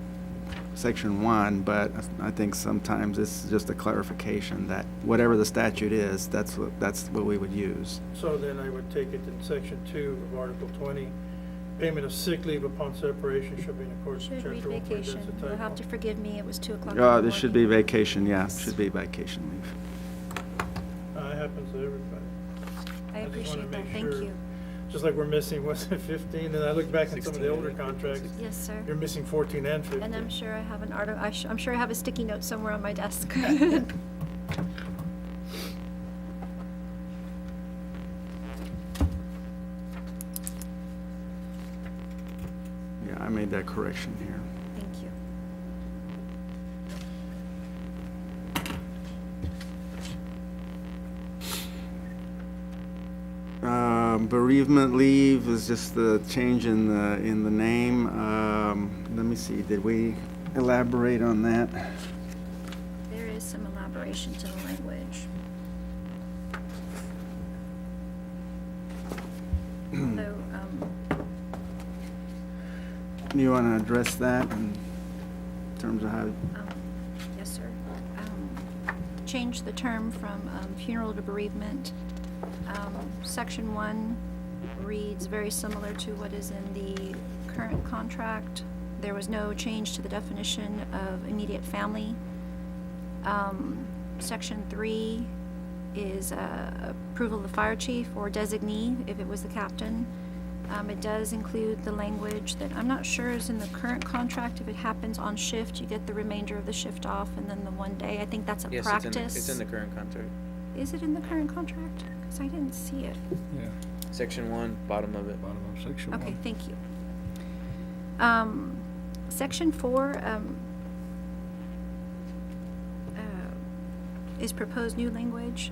Section 1, but I think sometimes it's just a clarification that whatever the statute is, that's what we would use. So then I would take it in section 2 of Article 20, payment of sick leave upon separation shall be in accordance with Should read chapter 1. vacation. You'll have to forgive me, it was 2 o'clock in the Oh, morning. this should be vacation, yeah, should be vacation leave. It happens to everybody. I just wanna appreciate that, make thank sure. you. Just like we're missing, was it 15? And I look back at some of the older contracts, Yes, sir. you're missing 14 and 15. And I'm sure I have I'm sure I have a sticky note somewhere on my desk. Yeah, I made that correction here. Thank you. Bereavement leave is just the change in the name. Let me see, did we elaborate on that? There is some elaboration to the language. Although, You want to address that in terms of how, yes, sir. Change the term from funeral to bereavement. Section 1 reads very similar to what is in the current contract. There was no change to the definition of immediate family. Section 3 is approval of the fire chief or designee if it was the captain. It does include the language that I'm not sure is in the current contract. If it happens on shift, you get the remainder of the shift off and then the 1 day. I think that's a Yes, practice. it's in the current contract. Is it in the current contract? Because I didn't see it. Yeah, Section 1, bottom of it. bottom of section 1. Okay, thank you. Section 4 is proposed new language.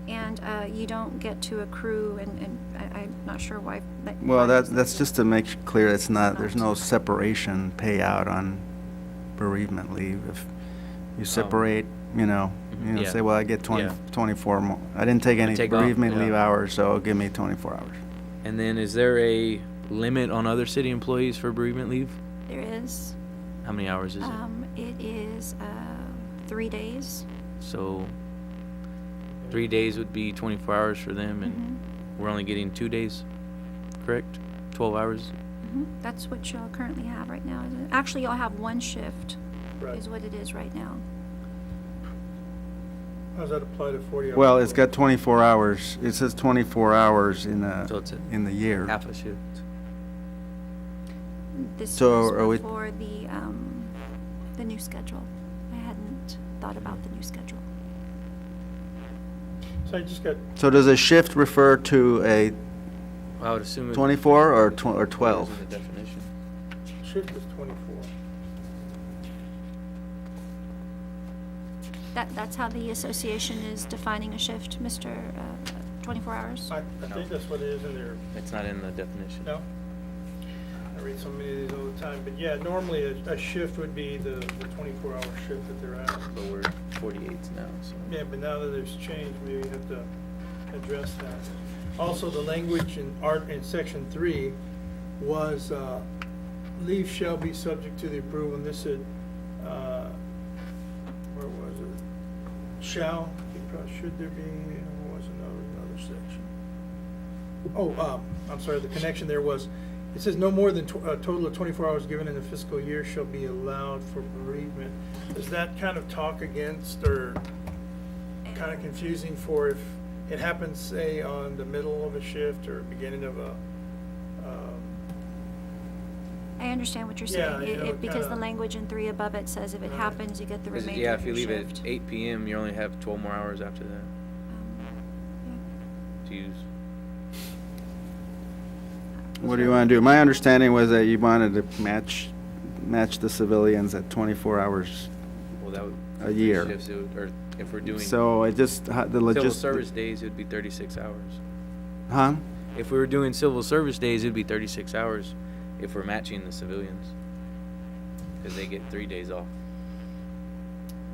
And you don't get to accrue, and I'm not sure why. well, that's just to make clear it's not, there's no separation payout on bereavement leave. If you separate, Yeah. say, well, I get 20 Yeah. 24 more. I didn't take any take off, bereavement yeah. leave hours, so give me 24 hours. And then is there a limit on other city employees for bereavement leave? There is. How many hours is it? It is 3 days. So 3 days would be 24 hours for them, and Mhm. we're only getting 2 days, correct? 12 hours? That's what y'all currently have right now, isn't it? Actually, y'all have 1 shift, Right. is what it is right now. How does that apply to 40 hours? Well, it's got 24 hours. It says 24 hours in So it's a the year. half a shift. This So was are we- before the new schedule. I hadn't thought about the new schedule. So I just got, So does a shift refer to a I would assume. 24 or It 12? was in the definition. shift is 24. That's how the association is defining a shift, Mr. 24 hours? I think that's what it is in there. It's not in the definition. No? I read so many of these all the time, but yeah, normally a shift would be the 24-hour shift that they're at. But we're 48s now, so. Yeah, but now that there's change, maybe we have to address that. Also, the language in section 3 was, leave shall be subject to the approval, and this said, where was it? Shall, should there be, or was another section? Oh, I'm sorry, the connection there was, it says no more than a total of 24 hours given in a fiscal year shall be allowed for bereavement. Does that kind of talk against or kind of confusing for if it happens, say, on the middle of a shift or beginning of a, I understand what you're Yeah, saying. you know, Because the kinda- language in 3 above it says if it Right. happens, you get the 'Cause, remainder yeah, of if you your leave at shift. 8 PM, you only have 12 more hours after that to use. What do you want to do? My understanding was that you wanted to match the civilians at 24 hours. Well, that would. A year. Shifts, or if we're doing So it just, the civil logistics. service days, it'd be 36 hours. Huh? If we were doing civil service days, it'd be 36 hours if we're matching the civilians. Because they get 3 days off.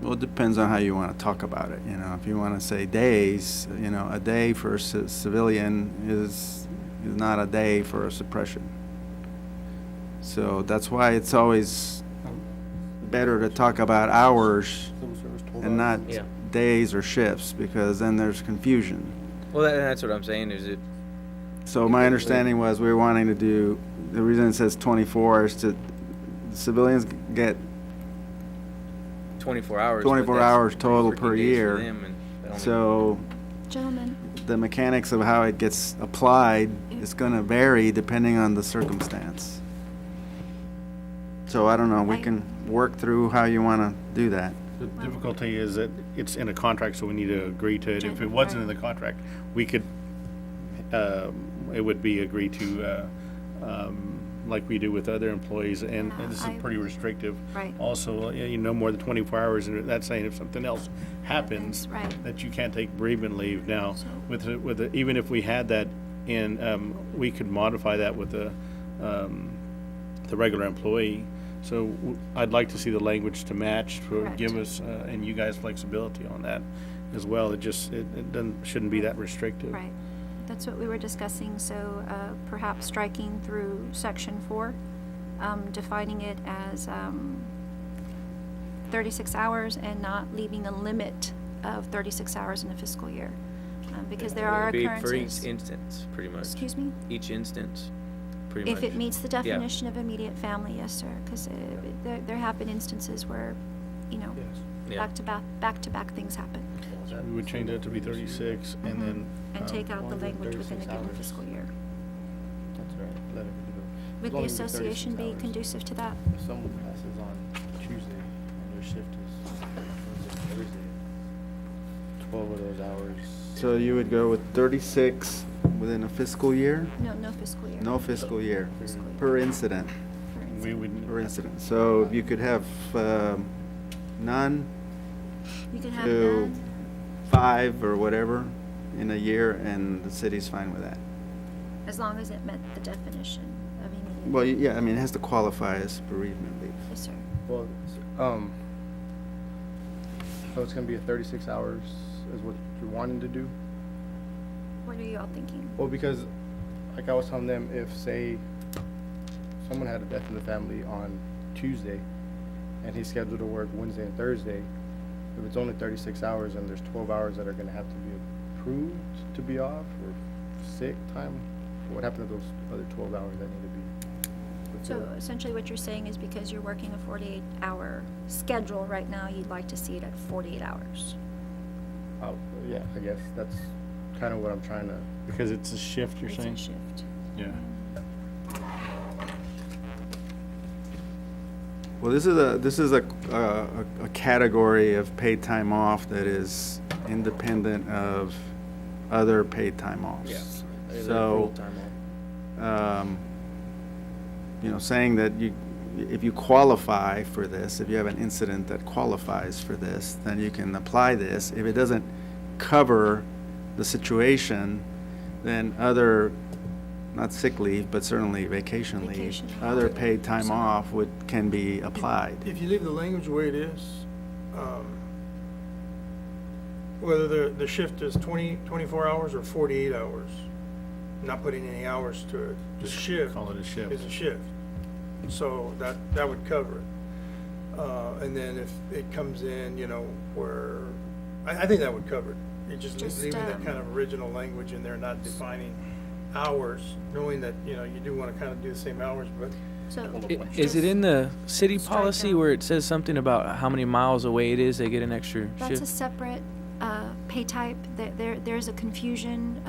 Well, it depends on how you want to talk about it, you know. If you want to say days, you know, a day for a civilian is not a day for a suppression. So that's why it's always better to talk about hours Civil service 12 and not Yeah. days or shifts, because then there's confusion. Well, that's what I'm saying, is it, So my understanding was we were wanting to do, the reason it says 24 is to, civilians get 24 hours. but 24 that's hours 3 total freaking per days for year. them, and they only- So Gentlemen, the mechanics of how it gets applied is gonna vary depending on the circumstance. So I don't know, we can work through how you wanna do that. The difficulty is that it's in a contract, so we need to agree to it. If it wasn't in the contract, we could, it would be agreed to, like we do with other employees, and this is I- pretty restrictive. Right. Also, you know, more than 24 hours, and that's saying if something else happens, Right. that you can't take bereavement leave. Now, So- even if we had that in, we could modify that with the regular employee. So I'd like to see the language to match, to Correct. give us, and you guys flexibility on that as well. It shouldn't be that restrictive. right. That's what we were discussing, so perhaps striking through section 4, defining it as 36 hours and not leaving a limit of 36 hours in a fiscal year. Because there are It'd be for occurrences. each instance, pretty much. Excuse me? Each instance, pretty much. If it meets the definition of immediate family, yes, sir, because there have been instances where, you know, Yeah. back-to-back things happen. So we would change that to be 36, and then. And take out the One language within a 36 given hours. fiscal year. That's right. Let it go. Would As the long as it's association 36 be hours. conducive to that? If someone passes on Tuesday and their shift is Thursday, 12 of those hours. So you would go with 36 within a fiscal year? No fiscal year. No fiscal year, Fiscal year. per incident, For instance. We would. per incident. So you could have none You could have to none. 5 or whatever in a year, and the city's fine with that. As long as it met the definition of immediate. Well, yeah, I mean, it has to qualify as bereavement leave. Yes, sir. Well, so it's gonna be a 36 hours is what you're wanting to do? What are you all thinking? Well, because, like I was telling them, if, say, someone had a death in the family on Tuesday, and he's scheduled to work Wednesday and Thursday, if it's only 36 hours and there's 12 hours that are gonna have to be approved to be off, or sick time, what happened to those other 12 hours that need to be? So fulfilled? essentially what you're saying is because you're working a 48-hour schedule right now, you'd like to see it at 48 hours. Oh, yeah, I guess that's kind of what I'm trying to, Because it's a shift, you're It's a saying? shift. Yeah. Well, this is a category of paid time off that is independent of other paid time offs. They're So, full-time off. you know, saying that if you qualify for this, if you have an incident that qualifies for this, then you can apply this. If it doesn't cover the situation, then other, not sick leave, but certainly vacation leave, Vacation. other paid time off can be applied. If you leave the language the way it is, whether the shift is 24 hours or 48 hours, not putting any hours to it, just shift. Call it a shift. Is a shift. So that would cover it. And then if it comes in, where, I think that would cover it. It just Just, leaving that kind of original language in there, not defining hours, knowing that, you do want to kind of do the same hours, but So. Is it in the city Strike policy out. where it says something about how many miles away it is, they get an extra That's a shift? separate pay type. There's a confusion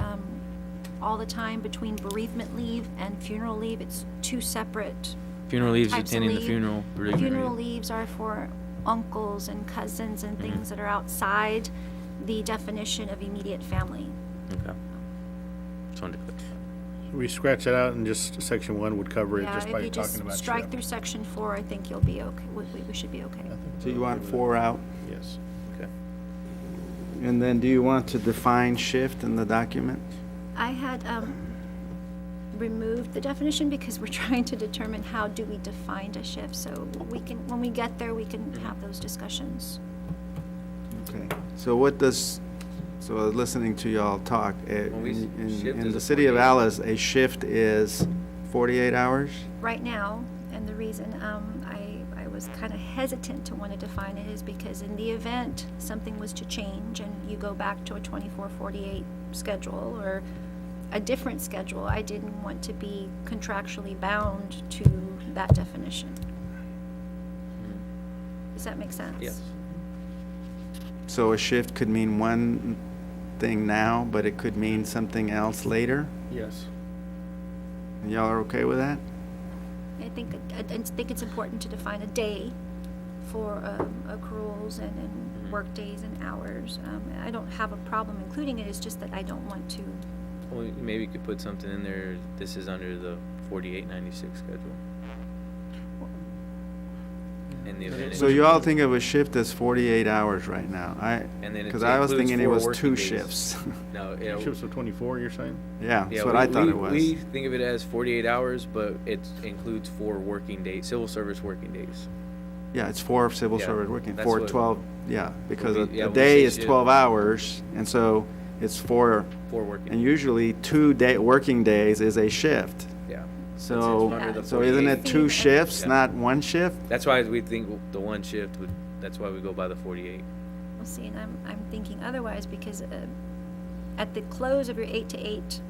all the time between bereavement leave and funeral leave. It's two separate Funeral leaves types of attending the leave. funeral. bereavement Funeral leave. leaves are for uncles and cousins and things that are outside the definition of immediate family. Okay. Just wanted to clarify. We scratch that out and just section 1 would cover it Yeah, just if by you just talking about strike shift. through section 4, I think you'll be okay. We should be okay. So you want 4 out? Yes. Okay. And then do you want to define shift in the document? I had removed the definition because we're trying to determine how do we define a shift. So we can, when we get there, we can have those discussions. Okay. So what does, so listening to y'all talk, When we shift in is the a city of 48. Alice, a shift is 48 hours? Right now, and the reason I was kind of hesitant to want to define it is because in the event something was to change and you go back to a 24/48 schedule or a different schedule, I didn't want to be contractually bound to that definition. Does that make sense? Yes. So a shift could mean one thing now, but it could mean something else later? Yes. And y'all are okay with that? I think it's important to define a day for accruals and work days and hours. I don't have a problem including it, it's just that I don't want to. Well, maybe you could put something in there, this is under the 4896 schedule. In the event. So you all think of a shift as 48 hours right now? And then it Because I was includes thinking it 4 was working 2 days. shifts. No, Shifts of 24, you're saying? Yeah, that's what I thought it was. We think of it as 48 hours, but it includes 4 working days, civil service working days. Yeah, it's 4 civil Yeah, service working, that's 4, what- 12, yeah, because When we- yeah, a when we day say is shift. 12 hours, and so it's 4, 4 working. and usually 2 working days is a shift. Yeah. So, under the so isn't 48. it 2 shifts, Yeah. not 1 shift? That's why we think the one shift would, that's why we go by the 48. Well, see, and I'm thinking otherwise because at the close of your 8 to 8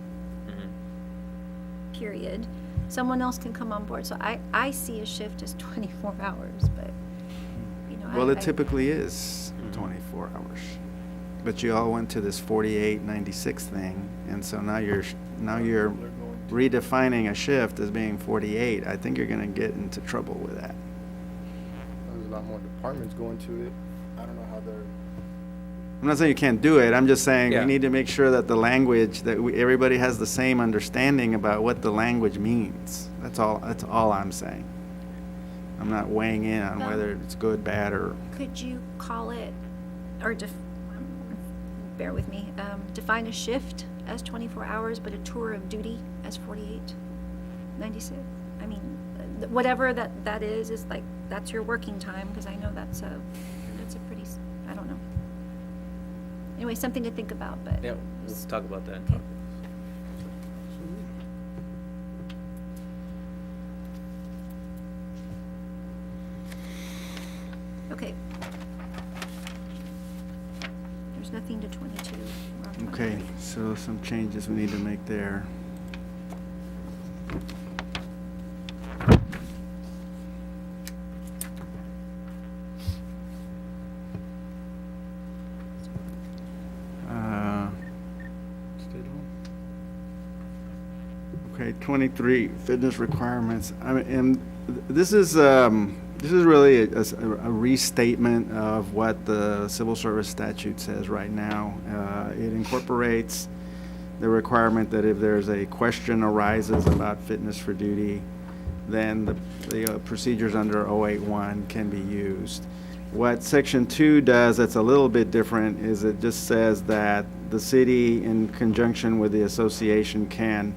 period, someone else can come on board. So I see a shift as 24 hours, but, Well, it I- typically is 24 hours. But you all went to this 48/96 thing, and so now you're redefining a shift as being 48. I think you're gonna get into trouble with that. There's a lot more departments going to it. I don't know how they're. I'm not saying you can't do it, I'm just saying we Yeah. need to make sure that the language, that everybody has the same understanding about what the language means. That's all I'm saying. I'm not weighing in on whether it's good, bad, or, Could you call it, or bear with me, define a shift as 24 hours, but a tour of duty as 48/96? I mean, whatever that is like, that's your working time, because I know that's a pretty, I don't know. Anyway, something to think about, but. Yeah, we'll talk about that. Okay. Okay. There's nothing to 22. We're on okay, 23. so some changes we need to make there. Okay, 23, fitness requirements. I mean, and this is really a restatement of what the civil service statute says right now. It incorporates the requirement that if there's a question arises about fitness for duty, then the procedures under 081 can be used. What Section 2 does that's a little bit different is it just says that the city, in conjunction with the association, can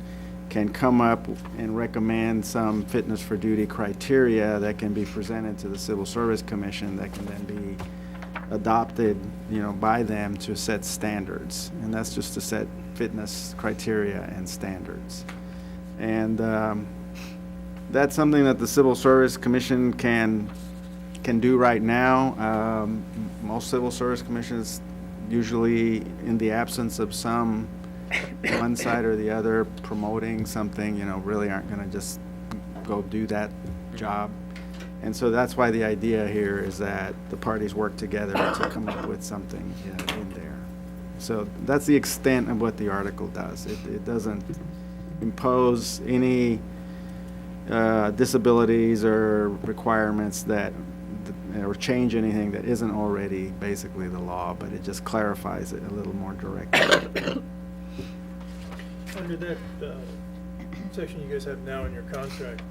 come up and recommend some fitness for duty criteria that can be presented to the Civil Service Commission that can then be adopted, by them to set standards. And that's just to set fitness criteria and standards. And that's something that the Civil Service Commission can do right now. Most Civil Service Commissions, usually in the absence of some one side or the other promoting something, really aren't going to just go do that job. And so that's why the idea here is that the parties work together to come up with something in there. So that's the extent of what the article does. It doesn't impose any disabilities or requirements that or change anything that isn't already basically the law, but it just clarifies it a little more directly. Under that section you guys have now in your contract,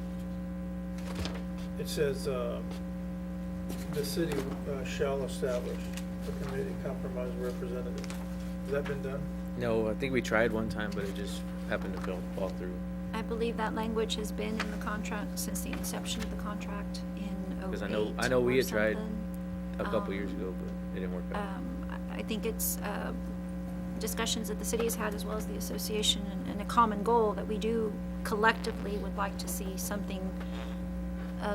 it says the city shall establish a committee compromise representative. Has that been done? No, I think we tried one time, but it just happened to fall through. I believe that language has been in the contract since the inception of the contract in 08 Because I know we or had tried something. a couple years ago, but it didn't work out. I think it's discussions that the city has had as well as the association and a common goal that we do collectively would like to see something.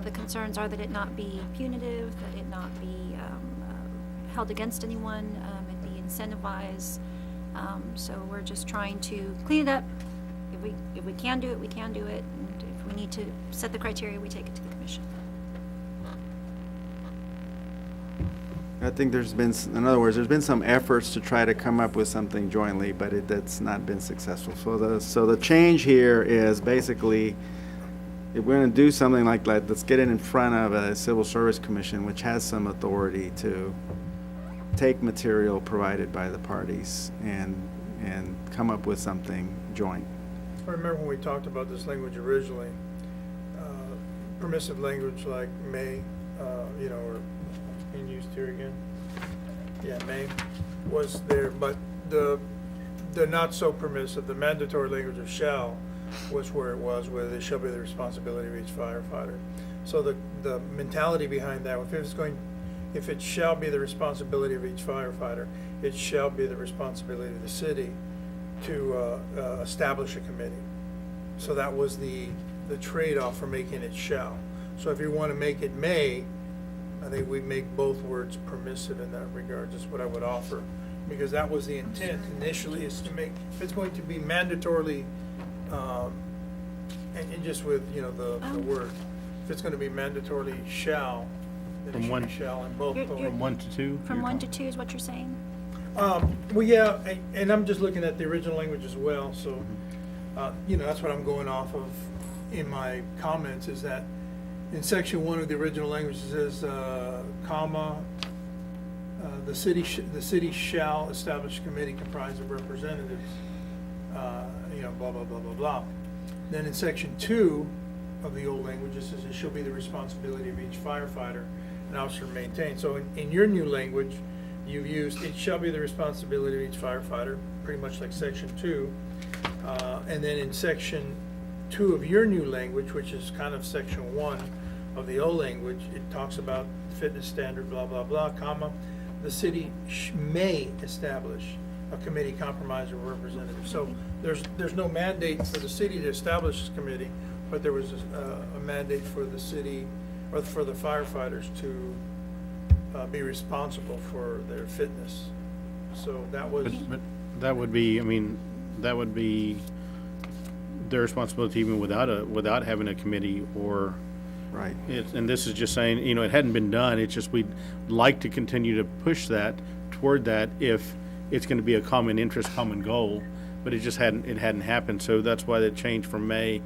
The concerns are that it not be punitive, that it not be held against anyone, it be incentivized. So we're just trying to clean it up. If we can do it, we can do it. And if we need to set the criteria, we take it to the commission. I think in other words, there's been some efforts to try to come up with something jointly, but that's not been successful. So the change here is basically, if we're going to do something like that, let's get it in front of a Civil Service Commission, which has some authority to take material provided by the parties and come up with something joint. I remember when we talked about this language originally, permissive language like may, or being used here again. Yeah, may was there, but the not so permissive, the mandatory language of shall was where it was, where it shall be the responsibility of each firefighter. So the mentality behind that, if it shall be the responsibility of each firefighter, it shall be the responsibility of the city to establish a committee. So that was the trade-off for making it shall. So if you want to make it may, I think we make both words permissive in that regard, just what I would offer. Because that was the intent initially, is to make, if it's going to be mandatorily, and just with, the word, if it's going to be mandatorily shall, then it should be shall in both. You're- From 1 to 2? From 1 to 2 is what you're saying? Well, yeah, and I'm just looking at the original language as well, so, that's what I'm going off of in my comments, is that in section 1 of the original language, it says, comma, the city shall establish a committee comprised of representatives, blah, blah, blah, blah, blah. Then in section 2 of the old language, it says it shall be the responsibility of each firefighter and officer to maintain. So in your new language, you've used, it shall be the responsibility of each firefighter, pretty much like section 2. And then in section 2 of your new language, which is kind of section 1 of the old language, it talks about fitness standard, blah, blah, blah, comma, the city may establish a committee compromise of representatives. So there's no mandate for the city to establish this committee, but there was a mandate for the city, or for the firefighters to be responsible for their fitness. So that was, But that would be, that would be their responsibility even without having a committee or, Right. and this is just saying, it hadn't been done. It's just we'd like to continue to push that toward that if it's going to be a common interest, common goal, but it hadn't happened. So that's why it changed from May,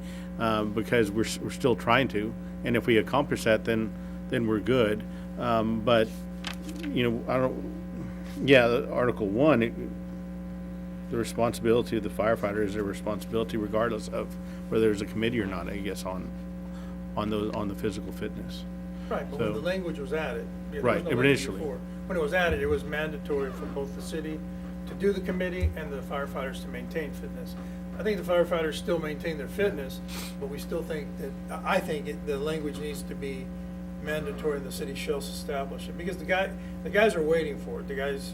because we're still trying to, and if we accomplish that, then we're good. But Article 1, the responsibility of the firefighter is their responsibility regardless of whether there's a committee or not, I guess, on on the physical fitness. Right, but when So- the language was added. there was Right, no language initially. before. When it was added, it was mandatory for both the city to do the committee and the firefighters to maintain fitness. I think the firefighters still maintain their fitness, but we still think that, I think the language needs to be mandatory and the city shall establish it. Because the guys are waiting for it. The guys,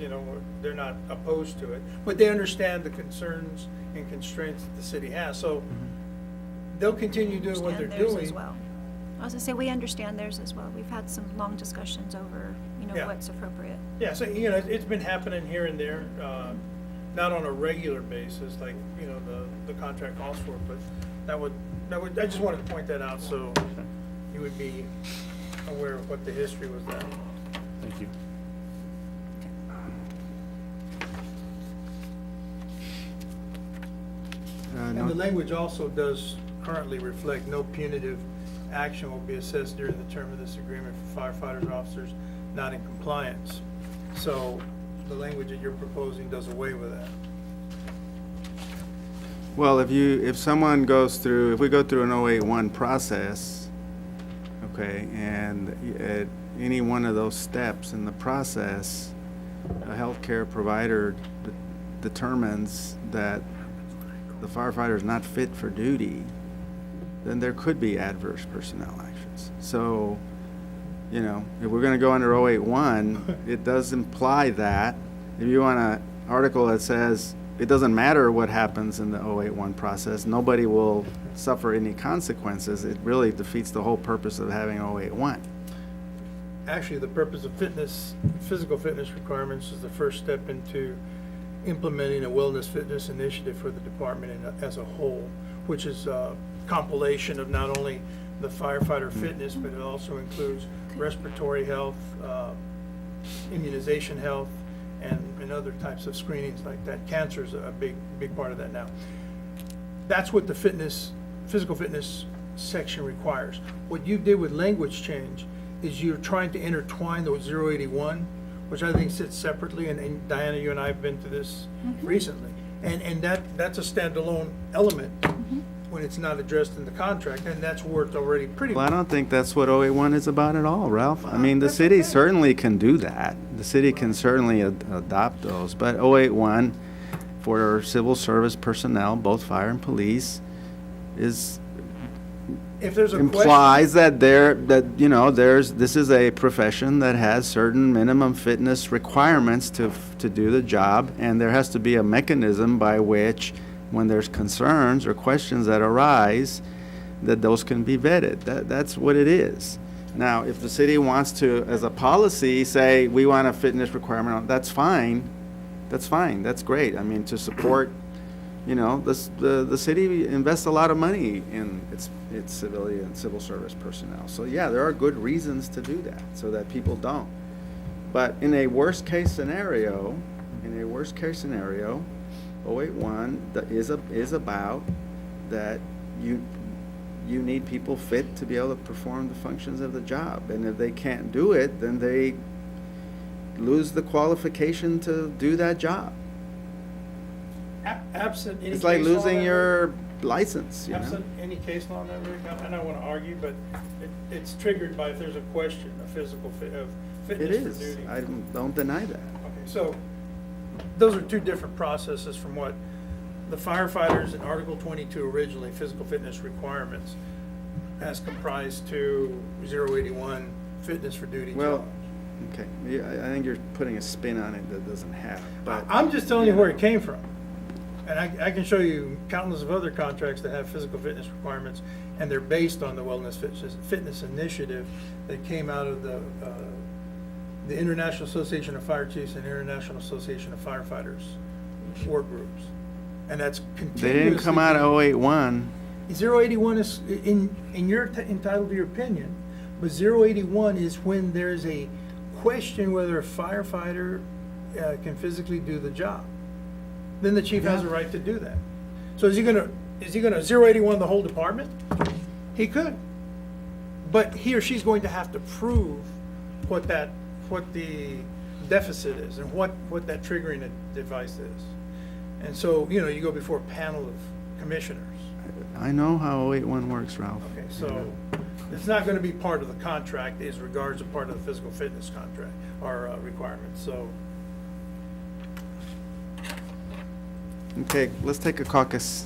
they're not opposed to it, but they understand the concerns and constraints that the city has. So they'll continue doing what they're Understand theirs doing. as well. I was gonna say, we understand theirs as well. We've had some long discussions over, Yeah. what's appropriate. Yeah, so, it's been happening here and there, not on a regular basis, like, the contract calls for, but I just wanted to point that out, so you would be aware of what the history was then. Thank you. And the language also does currently reflect no punitive action will be assessed during the term of this agreement for firefighters or officers not in compliance. So the language that you're proposing does away with that. Well, if we go through an 081 process, okay, and at any one of those steps in the process, a healthcare provider determines that the firefighter is not fit for duty, then there could be adverse personnel actions. So, if we're gonna go under 081, it does imply that, if you want an article that says, it doesn't matter what happens in the 081 process, nobody will suffer any consequences, it really defeats the whole purpose of having 081. Actually, the purpose of physical fitness requirements is the first step into implementing a wellness fitness initiative for the department as a whole, which is a compilation of not only the firefighter fitness, but it also includes respiratory health, immunization health, and other types of screenings like that. Cancer is a big part of that now. That's what the physical fitness section requires. What you did with language change is you're trying to intertwine those 081, which I think sits separately, and Diana, you and I have been to this recently. And that's a standalone element when it's not addressed in the contract, and that's worked already pretty Well, I well. don't think that's what 081 is about at all, Ralph. I mean, the city certainly can do that. The city can certainly adopt those, but 081 for civil service personnel, both fire and police, is If there's a question, implies that this is a profession that has certain minimum fitness requirements to do the job, and there has to be a mechanism by which, when there's concerns or questions that arise, that those can be vetted. That's what it is. Now, if the city wants to, as a policy, say, we want a fitness requirement, that's fine. That's fine. That's great. I mean, to support, the city invests a lot of money in its civilian, civil service personnel. So yeah, there are good reasons to do that, so that people don't. But in a worst-case scenario, 081 is about that you need people fit to be able to perform the functions of the job. And if they can't do it, then they lose the qualification to do that job. absent any It's like case law losing that- your license, Absent any case law in that regard, I don't want to argue, but it's triggered by if there's a question of It fitness for is. duty. I don't deny that. Okay, so those are two different processes from what the firefighters in Article 22 originally, physical fitness requirements, has comprised to 081 fitness for duty Well, jobs. okay, yeah, I think you're putting a spin on it that doesn't have, but. I'm just telling you where it came from. And I can show you countless of other contracts that have physical fitness requirements, and they're based on the Wellness Fitness Initiative that came out of the International Association of Fire Chiefs and International Association of Firefighters work groups. And that's continuously. They didn't come out of 081. 081 is, you're entitled to your opinion, but 081 is when there's a question whether a firefighter can physically do the job. Then the chief has a right to do that. So is he gonna 081 the whole department? He could. But he or she's going to have to prove what the deficit is and what that triggering device is. And so, you go before a panel of commissioners. I know how 081 works, Ralph. Okay, so it's not gonna be part of the contract as regards to part of the physical fitness contract or requirements, so. Okay, let's take a caucus.